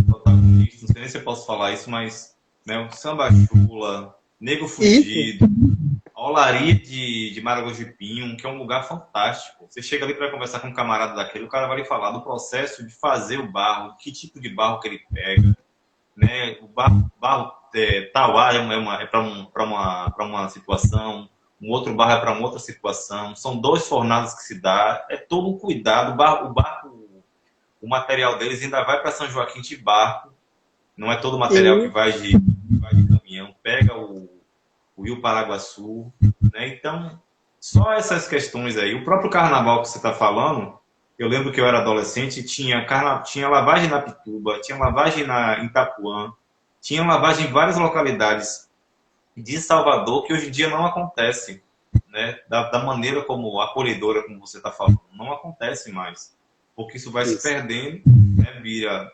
protagonistas, não sei nem se eu posso falar isso, mas né, o samba chula, Nego Fugido, a olaria de Maragogipinho, que é um lugar fantástico. Você chega ali para conversar com um camarada daquele, o cara vai lhe falar do processo de fazer o barro, que tipo de barro que ele pega, né? O barro tauá é para uma situação, um outro barro é para uma outra situação. São 2 fornadas que se dá, é todo um cuidado. O material deles ainda vai para São Joaquim de barco, não é todo o material que vai de caminhão, pega o Rio Paraguaçu, né? Então, só essas questões aí. O próprio carnaval que você está falando, eu lembro que eu era adolescente, tinha lavagem na Pituba, tinha lavagem em Itapuã, tinha lavagem em várias localidades de Salvador que hoje em dia não acontece, né? Da maneira como acolhedora, como você está falando, não acontece mais, porque isso vai se perdendo, né? Vira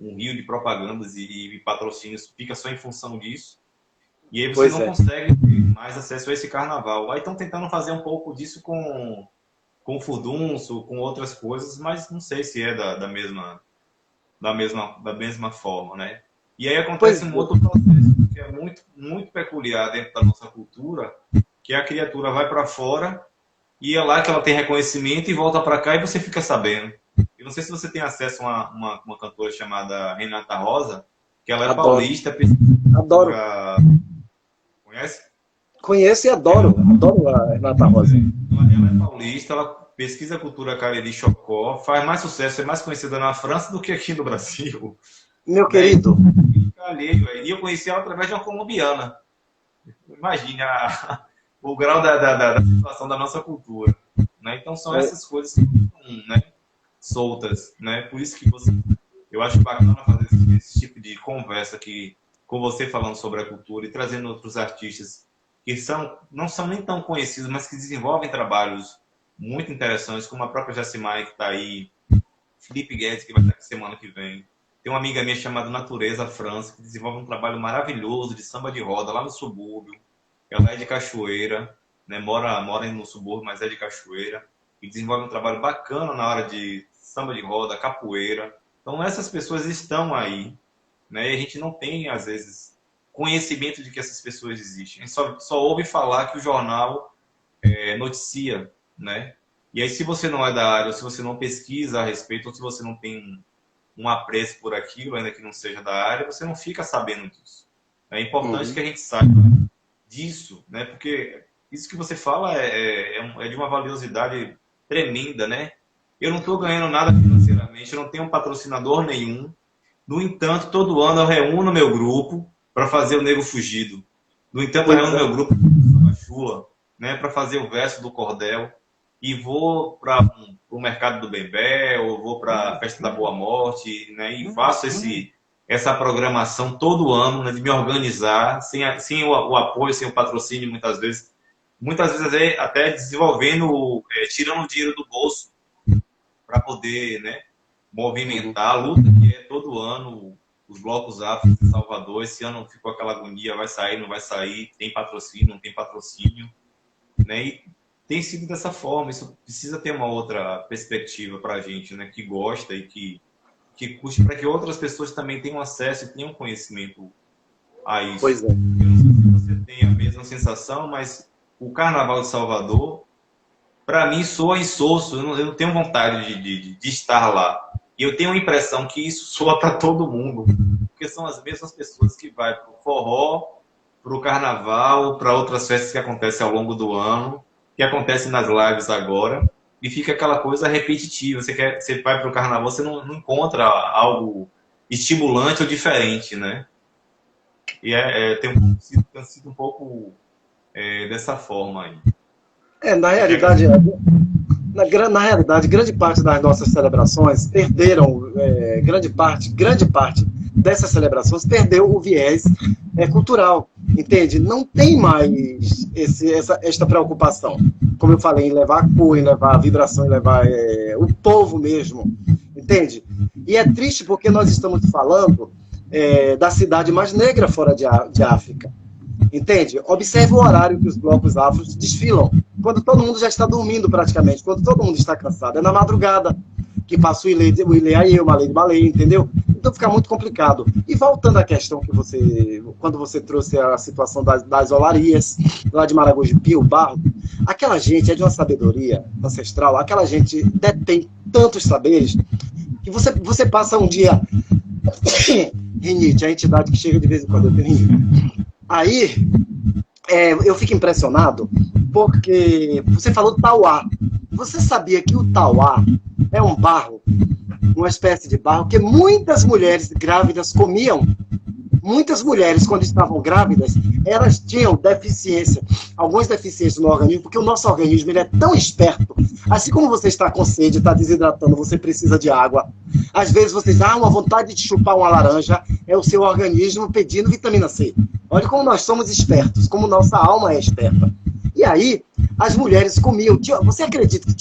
um rio de propagandas e patrocínios, fica só em função disso, e aí você não consegue ter mais acesso a esse carnaval. Aí estão tentando fazer um pouco disso com furdunço, com outras coisas, mas não sei se é da mesma forma, né? E aí acontece um outro processo que é muito, muito peculiar dentro da nossa cultura, que a criatura vai para fora, e é lá que ela tem reconhecimento e volta para cá e você fica sabendo. Eu não sei se você tem acesso a uma cantora chamada Renata Rosa, que ela é Adoro. paulista, Adoro. pesquisadora... Conhece? Conheço e adoro. Adoro a Renata Rosa. Ela é paulista, ela pesquisa a cultura Cariri Chocó, faz mais sucesso, é mais conhecida na França do que aqui no Brasil. Meu querido. Fica alheio, e eu conheci ela através de uma colombiana. Imagine o grau da situação da nossa cultura. Né? Então são essas coisas que estão, né, soltas. Né? Por isso que eu acho bacana fazer esse tipo de conversa aqui com você falando sobre a cultura e trazendo outros artistas que não são nem tão conhecidos, mas que desenvolvem trabalhos muito interessantes, como a própria Jacimai, que está aí, Felipe Guedes, que vai estar aqui semana que vem. Tem uma amiga minha chamada Natureza França, que desenvolve um trabalho maravilhoso de samba de roda lá no subúrbio. Ela é de Cachoeira, né? mora no subúrbio, mas é de Cachoeira. E desenvolve um trabalho bacana na hora de samba de roda, capoeira. Então essas pessoas estão aí, né? E a gente não tem, às vezes, conhecimento de que essas pessoas existem. A gente só ouve falar que o jornal noticia, né? E aí, se você não é da área, ou se você não pesquisa a respeito, ou se você não tem um apreço por aquilo, ainda que não seja da área, você não fica sabendo disso. É importante que a gente saiba disso, né? Porque isso que você fala é de uma valiosidade tremenda, né? Eu não estou ganhando nada financeiramente, eu não tenho um patrocinador nenhum. No entanto, todo ano eu reúno meu grupo para fazer o Nego Fugido. No entanto, eu reúno meu grupo para Chula, né? Para fazer o verso do Cordel. E vou para o Mercado do Bembé, ou vou para a Festa da Boa Morte, né? E faço essa programação todo ano, né? De me organizar, sem o apoio, sem o patrocínio, muitas vezes até desenvolvendo, tirando o dinheiro do bolso para poder, né, movimentar a luta que é todo ano os blocos afro de Salvador. Esse ano ficou aquela agonia, vai sair, não vai sair, tem patrocínio, não tem patrocínio, né? E tem sido dessa forma. Isso precisa ter uma outra perspectiva para a gente, né, que gosta e que curte, para que outras pessoas também tenham acesso e tenham conhecimento a isso. Pois é. Eu não sei se você tem a mesma sensação, mas o Carnaval de Salvador, para mim, soa insosso. Eu não tenho vontade de estar lá. E eu tenho a impressão que isso soa para todo mundo, porque são as mesmas pessoas que vão para o forró, para o Carnaval, para outras festas que acontecem ao longo do ano, que acontecem nas lives agora, e fica aquela coisa repetitiva. Você vai para o Carnaval, você não encontra algo estimulante ou diferente, né? E tem sido um pouco dessa forma aí. Na realidade, grande parte das nossas celebrações perderam, grande parte dessas celebrações perdeu o viés cultural, entende? Não tem mais esta preocupação, como eu falei, em levar a cor, em levar a vibração, em levar o povo mesmo, entende? E é triste porque nós estamos falando da cidade mais negra fora de África. Entende? Observe o horário que os blocos afros desfilam. Quando todo mundo já está dormindo praticamente, quando todo mundo está cansado. É na madrugada que passa o Ilê aí, o Malê de Baleia, entendeu? Então fica muito complicado. E voltando à questão que quando você trouxe a situação das olarias, lá de Maragogipe, o barro, aquela gente é de uma sabedoria ancestral, aquela gente detém tantos saberes, que você passa um dia... Rinite, a entidade que chega de vez em quando, eu tenho rinite. Aí, eu fico impressionado porque você falou do tauá. Você sabia que o tauá é um barro, uma espécie de barro, que muitas mulheres grávidas comiam? Muitas mulheres, quando estavam grávidas, elas tinham deficiência, algumas deficiências no organismo, porque o nosso organismo ele é tão esperto. Assim como você está com sede, está desidratando, você precisa de água. Às vezes você dá uma vontade de chupar uma laranja, é o seu organismo pedindo vitamina C. Olha como nós somos espertos, como nossa alma é esperta. E aí, as mulheres comiam. Você acredita que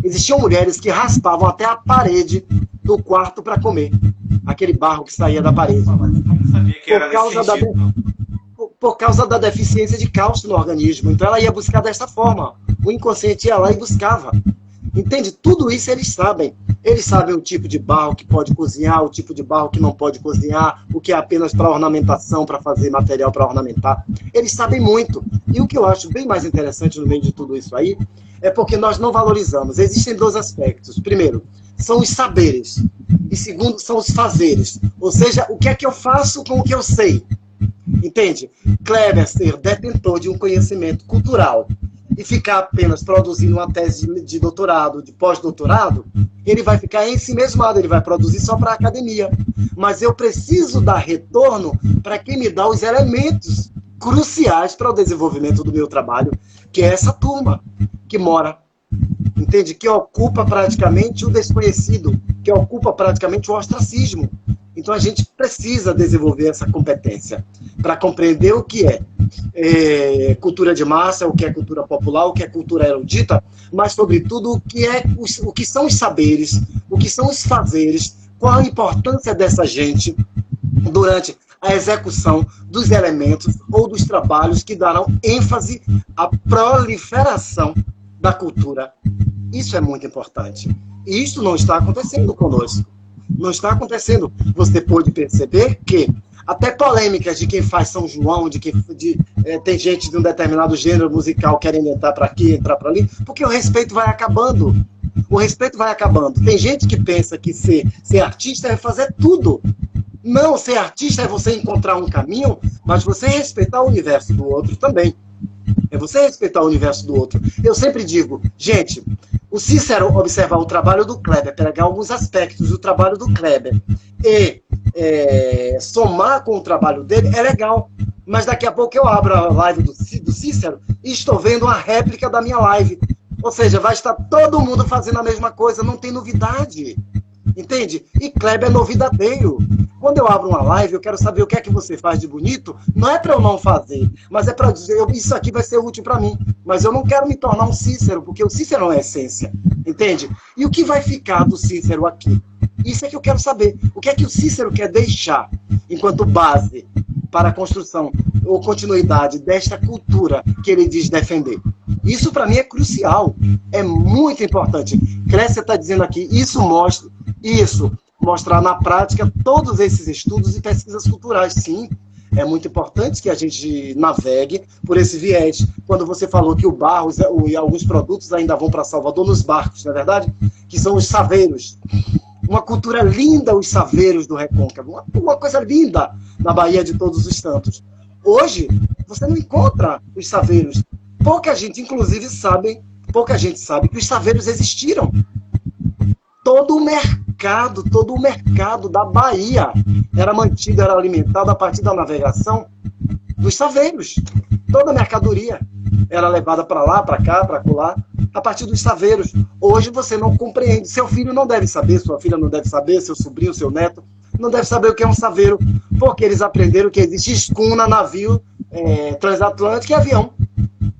existiam mulheres que raspavam até a parede do quarto para comer aquele barro que saía da parede. Por causa da deficiência de cálcio no organismo. Então ela ia buscar dessa forma. O inconsciente ia lá e buscava. Entende? Tudo isso eles sabem. Eles sabem o tipo de barro que pode cozinhar, o tipo de barro que não pode cozinhar, o que é apenas para ornamentação, para fazer material para ornamentar. Eles sabem muito. E o que eu acho bem mais interessante no meio de tudo isso aí é porque nós não valorizamos. Existem dois aspectos. Primeiro, são os saberes. E segundo, são os fazeres. Ou seja, o que é que eu faço com o que eu sei. Entende? Kleber ser detentor de um conhecimento cultural e ficar apenas produzindo uma tese de doutorado, de pós-doutorado, ele vai ficar ensimesmado, ele vai produzir só para a academia. Mas eu preciso dar retorno para quem me dá os elementos cruciais para o desenvolvimento do meu trabalho, que é essa turma que mora, entende? Que ocupa praticamente o desconhecido, que ocupa praticamente o ostracismo. Então a gente precisa desenvolver essa competência para compreender o que é cultura de massa, o que é cultura popular, o que é cultura erudita, mas sobretudo o que são os saberes, o que são os fazeres, qual a importância dessa gente durante a execução dos elementos ou dos trabalhos que darão ênfase à proliferação da cultura. Isso é muito importante. E isso não está acontecendo conosco. Não está acontecendo. Você pode perceber que até polêmicas de quem faz São João, tem gente de um determinado gênero musical querendo entrar para aqui, entrar para ali, porque o respeito vai acabando. O respeito vai acabando. Tem gente que pensa que ser artista é fazer tudo. Não, ser artista é você encontrar um caminho, mas você respeitar o universo do outro também. É você respeitar o universo do outro. Eu sempre digo, gente, o Cícero observar o trabalho do Kleber, pegar alguns aspectos do trabalho do Kleber e somar com o trabalho dele é legal. Mas daqui a pouco eu abro a live do Cícero e estou vendo uma réplica da minha live. Ou seja, vai estar todo mundo fazendo a mesma coisa, não tem novidade. Entende? E Kleber é novidadeiro. Quando eu abro uma live, eu quero saber o que é que você faz de bonito. Não é para eu não fazer, mas é para dizer, isso aqui vai ser útil para mim. Mas eu não quero me tornar um Cícero, porque o Cícero não é essência. Entende? E o que vai ficar do Cícero aqui? Isso é que eu quero saber. O que é que o Cícero quer deixar enquanto base para a construção ou continuidade desta cultura que ele diz defender? Isso para mim é crucial. É muito importante. Crécia está dizendo aqui, mostrar na prática todos esses estudos e pesquisas culturais. Sim, é muito importante que a gente navegue por esse viés. Quando você falou que o barro e alguns produtos ainda vão para Salvador nos barcos, não é verdade? Que são os saveiros. Uma cultura linda, os saveiros do Recôncavo. Uma coisa linda na Bahia de Todos os Santos. Hoje, você não encontra os saveiros. Pouca gente sabe que os saveiros existiram. Todo o mercado da Bahia era mantido, era alimentado a partir da navegação dos saveiros. Toda a mercadoria era levada para lá, para cá, para acolá, a partir dos saveiros. Hoje você não compreende. Seu filho não deve saber, sua filha não deve saber, seu sobrinho, seu neto não deve saber o que é um saveiro, porque eles aprenderam que existe escuna, navio, transatlântico e avião.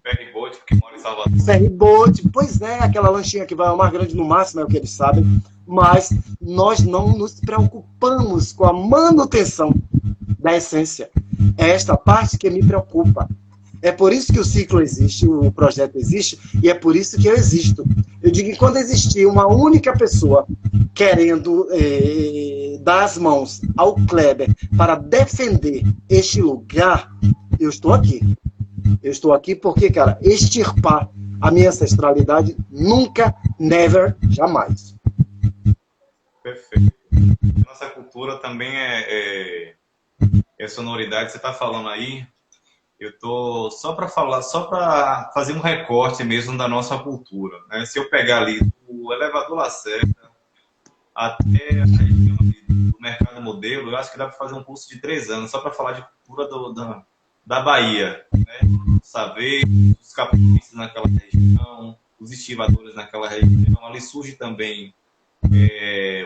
Ferryboat, que mora em Salvador. Ferryboat, pois é, aquela lanchinha que vai ao Mar Grande no máximo, é o que eles sabem. Mas nós não nos preocupamos com a manutenção da essência. É esta parte que me preocupa. É por isso que o ciclo existe, o projeto existe, e é por isso que eu existo. Eu digo que quando existir uma única pessoa querendo dar as mãos ao Kleber para defender este lugar, eu estou aqui. Eu estou aqui porque, cara, extirpar a minha ancestralidade nunca, never, jamais. Perfeito. Nossa cultura também é sonoridade. Você está falando aí, eu tô só para fazer um recorte mesmo da nossa cultura, né? Se eu pegar ali o Elevador Lacerda até a região do Mercado Modelo, eu acho que dá para fazer um curso de 3 anos só para falar de cultura da Bahia, né? Os saveiros, os capoeiristas naquela região, os estivadores naquela região. Ali surge também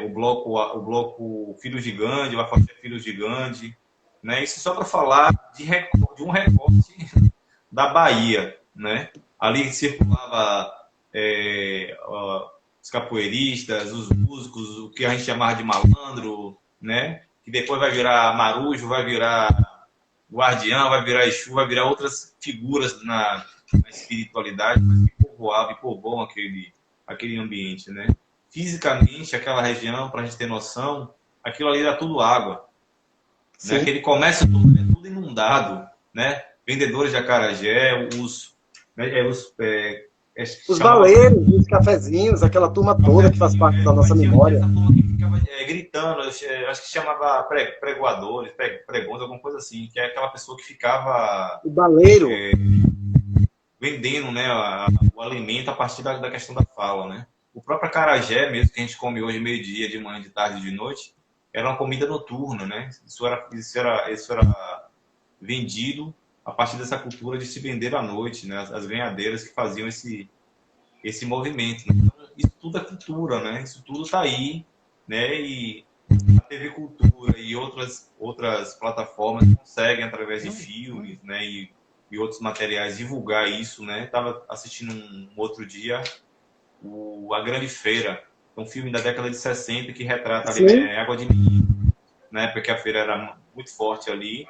o bloco Filhos de Gandhi, vai fazer Filhos de Gandhi, né? Isso só para falar de um recorte da Bahia, né? Ali circulava os capoeiristas, os músicos, o que a gente chamava de malandro, né? Que depois vai virar marujo, vai virar guardião, vai virar Exu, vai virar outras figuras na espiritualidade, mas que povoam aquele ambiente, né? Fisicamente, aquela região, para a gente ter noção, aquilo ali era tudo água. Né? Aquele comércio tudo inundado, né? Vendedores de acarajé, Os chamava baleiros, os cafezinhos, aquela turma toda que faz parte da mas nossa tinha memória. essa turma que ficava gritando, acho que chamava pregoadores, pregões, alguma coisa assim, que é aquela pessoa que ficava O baleiro, vendendo, né, o alimento a partir da questão da fala, né? O próprio acarajé mesmo, que a gente come hoje meio-dia, de manhã, de tarde, de noite, era uma comida noturna, né? Isso era vendido a partir dessa cultura de se vender à noite, né? As ganhadeiras que faziam esse movimento, né? Então, isso tudo é cultura, né? Isso tudo está aí, né? E a TV Cultura e outras plataformas conseguem, através de filmes, né? E outros materiais, divulgar isso, né? Estava assistindo um outro dia A Grande Feira, um filme da década de 60 que retrata ali, sim, Água de Minas, né? Porque a feira era muito forte ali.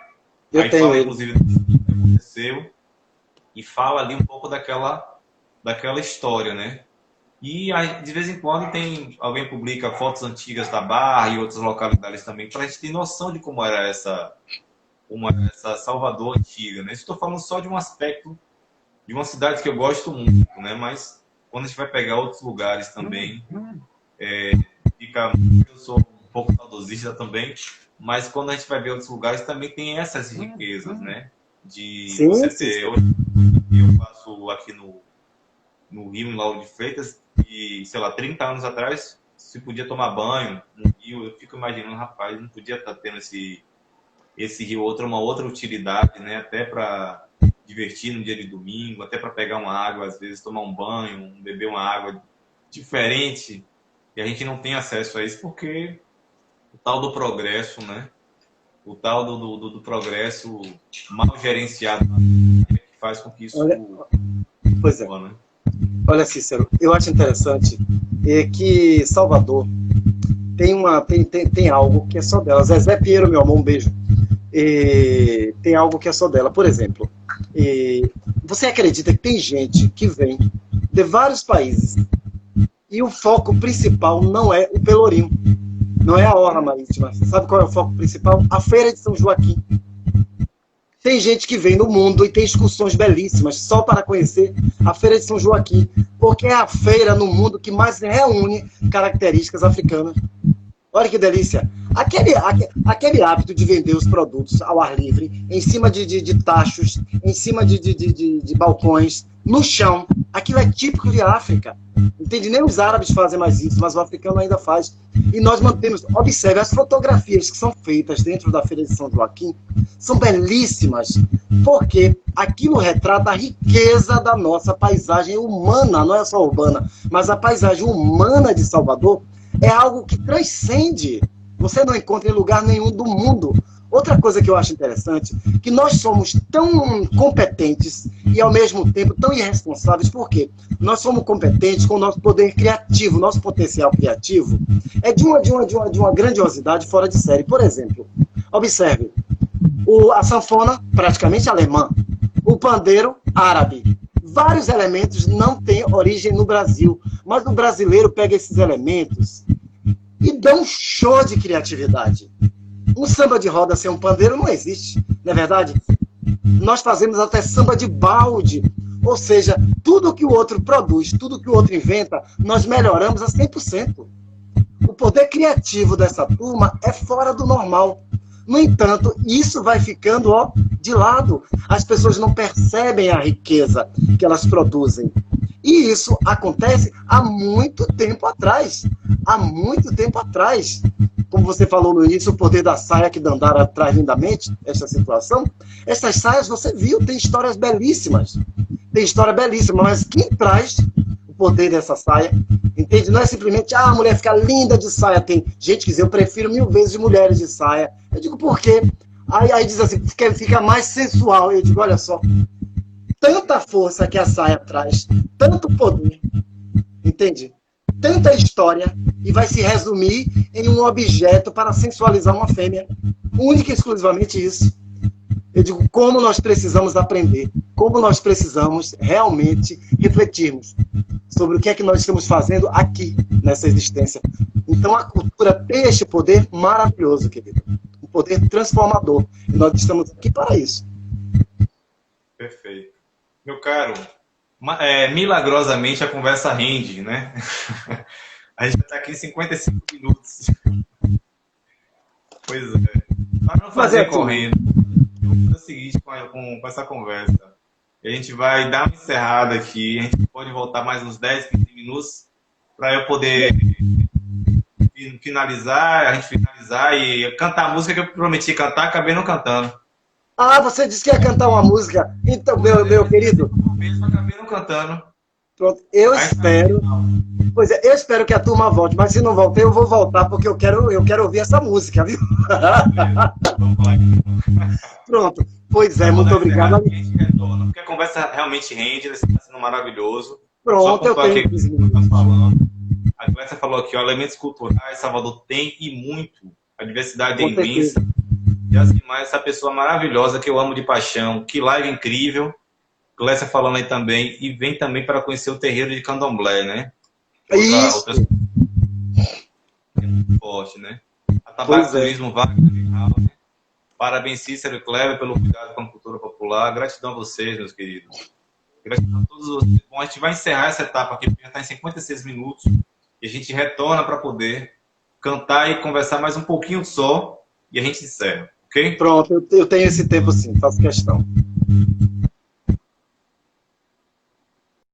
eu Aí tenho fala, ele. inclusive, do que aconteceu e fala ali um pouco daquela história, né? E aí, de vez em quando alguém publica fotos antigas da Barra e outras localidades também, para a gente ter noção de como era essa Salvador antiga, né? Estou falando só de um aspecto de uma cidade que eu gosto muito, né? Mas quando a gente vai pegar outros lugares também, fica. Eu sou um pouco saudosista também, mas quando a gente vai ver outros lugares também tem essas riquezas, né? De Sim, você sim, ter. sim. Hoje eu faço aqui no Rio, em Lauro de Freitas, e, sei lá, 30 anos atrás, se podia tomar banho no rio, eu fico imaginando, rapaz, não podia estar tendo esse rio uma outra utilidade, né? Até para divertir no dia de domingo, até para pegar uma água, às vezes tomar um banho, beber uma água diferente, e a gente não tem acesso a isso porque o tal do progresso, né? O tal do progresso mal gerenciado que faz com que isso Olha, pois é. ocorra, né? Olha, Cícero, eu acho interessante que Salvador tem algo que é só dela. Zezé Pinheiro, meu amor, um beijo. Tem algo que é só dela. Por exemplo, você acredita que tem gente que vem de vários países e o foco principal não é o Pelourinho, não é a orla marítima. Você sabe qual é o foco principal? A Feira de São Joaquim. Tem gente que vem no mundo e tem excursões belíssimas só para conhecer a Feira de São Joaquim, porque é a feira no mundo que mais reúne características africanas. Olha que delícia. Aquele hábito de vender os produtos ao ar livre, em cima de tachos, em cima de balcões, no chão, aquilo é típico de África. Entende? Nem os árabes fazem mais isso, mas o africano ainda faz. E nós mantemos, observe, as fotografias que são feitas dentro da Feira de São Joaquim são belíssimas, porque aquilo retrata a riqueza da nossa paisagem humana, não é só urbana, mas a paisagem humana de Salvador é algo que transcende. Você não encontra em lugar nenhum do mundo. Outra coisa que eu acho interessante, que nós somos tão competentes e ao mesmo tempo tão irresponsáveis, por quê? Nós somos competentes com o nosso poder criativo, nosso potencial criativo é de uma grandiosidade fora de série. Por exemplo, observe, a sanfona praticamente alemã, o pandeiro árabe. Vários elementos não têm origem no Brasil, mas o brasileiro pega esses elementos e dá um show de criatividade. Um samba de roda sem um pandeiro não existe, não é verdade? Nós fazemos até samba de balde, ou seja, tudo que o outro produz, tudo que o outro inventa, nós melhoramos a 100%. O poder criativo dessa turma é fora do normal. No entanto, isso vai ficando de lado. As pessoas não percebem a riqueza que elas produzem. E isso acontece há muito tempo atrás. Há muito tempo atrás. Como você falou no início, o poder da saia que Dandara traz lindamente, essa situação. Essas saias, você viu, tem histórias belíssimas. Tem história belíssima, mas quem traz o poder dessa saia, entende? Não é simplesmente, a mulher fica linda de saia. Tem gente que diz, eu prefiro 1000 vezes de mulheres de saia. Eu digo, por quê? Aí diz assim, fica mais sensual. Eu digo, olha só, tanta força que a saia traz, tanto poder, entende? Tanta história, e vai se resumir em um objeto para sensualizar uma fêmea. Única e exclusivamente isso. Eu digo, como nós precisamos aprender, como nós precisamos realmente refletirmos sobre o que é que nós estamos fazendo aqui, nessa existência. Então, a cultura tem este poder maravilhoso, querido. Um poder transformador. E nós estamos aqui para isso. Perfeito. Meu caro, Milagrosamente a conversa rende, né? A gente está aqui em 55 minutos. Pois é. Para não Mas é fazer assim, correndo, eu vou fazer o seguinte com essa conversa. A gente vai dar uma encerrada aqui. A gente pode voltar mais uns 10, 15 minutos para eu poder finalizar, a gente finalizar e cantar a música que eu prometi cantar, acabei não cantando. ah, você disse que ia cantar uma música. Então, meu querido, Mesmo acabei não cantando. pronto, eu Aí tá. espero. Pois é, eu espero que a turma volte, mas se não voltar, eu vou voltar, porque eu quero ouvir essa música, viu? Vamos lá. Pronto. Pois é, Então, vou muito dar encerrada obrigado. aqui, a gente retorna, porque a conversa realmente rende, está sendo maravilhoso. Só Pronto, eu pontuar aqui tenho o que 15 você está minutos. falando. A Glécia falou aqui, ó, elementos culturais, Salvador tem e muito. A diversidade é Com imensa. certeza. E assim, mais essa pessoa maravilhosa que eu amo de paixão. Que live incrível. Glécia falando aí também. E vem também para conhecer o terreiro de Candomblé, né? Isso. Outra é muito forte, né? Atabaque Pois é. Turismo Wagner Leal, né? Parabéns, Cícero e Cleber, pelo cuidado com a cultura popular. Gratidão a vocês, meus queridos. Gratidão a todos vocês. Bom, a gente vai encerrar essa etapa aqui, porque já está em 56 minutos. E a gente retorna para poder cantar e conversar mais um pouquinho só. E a gente encerra, ok? Pronto, eu tenho esse tempo sim, faço questão.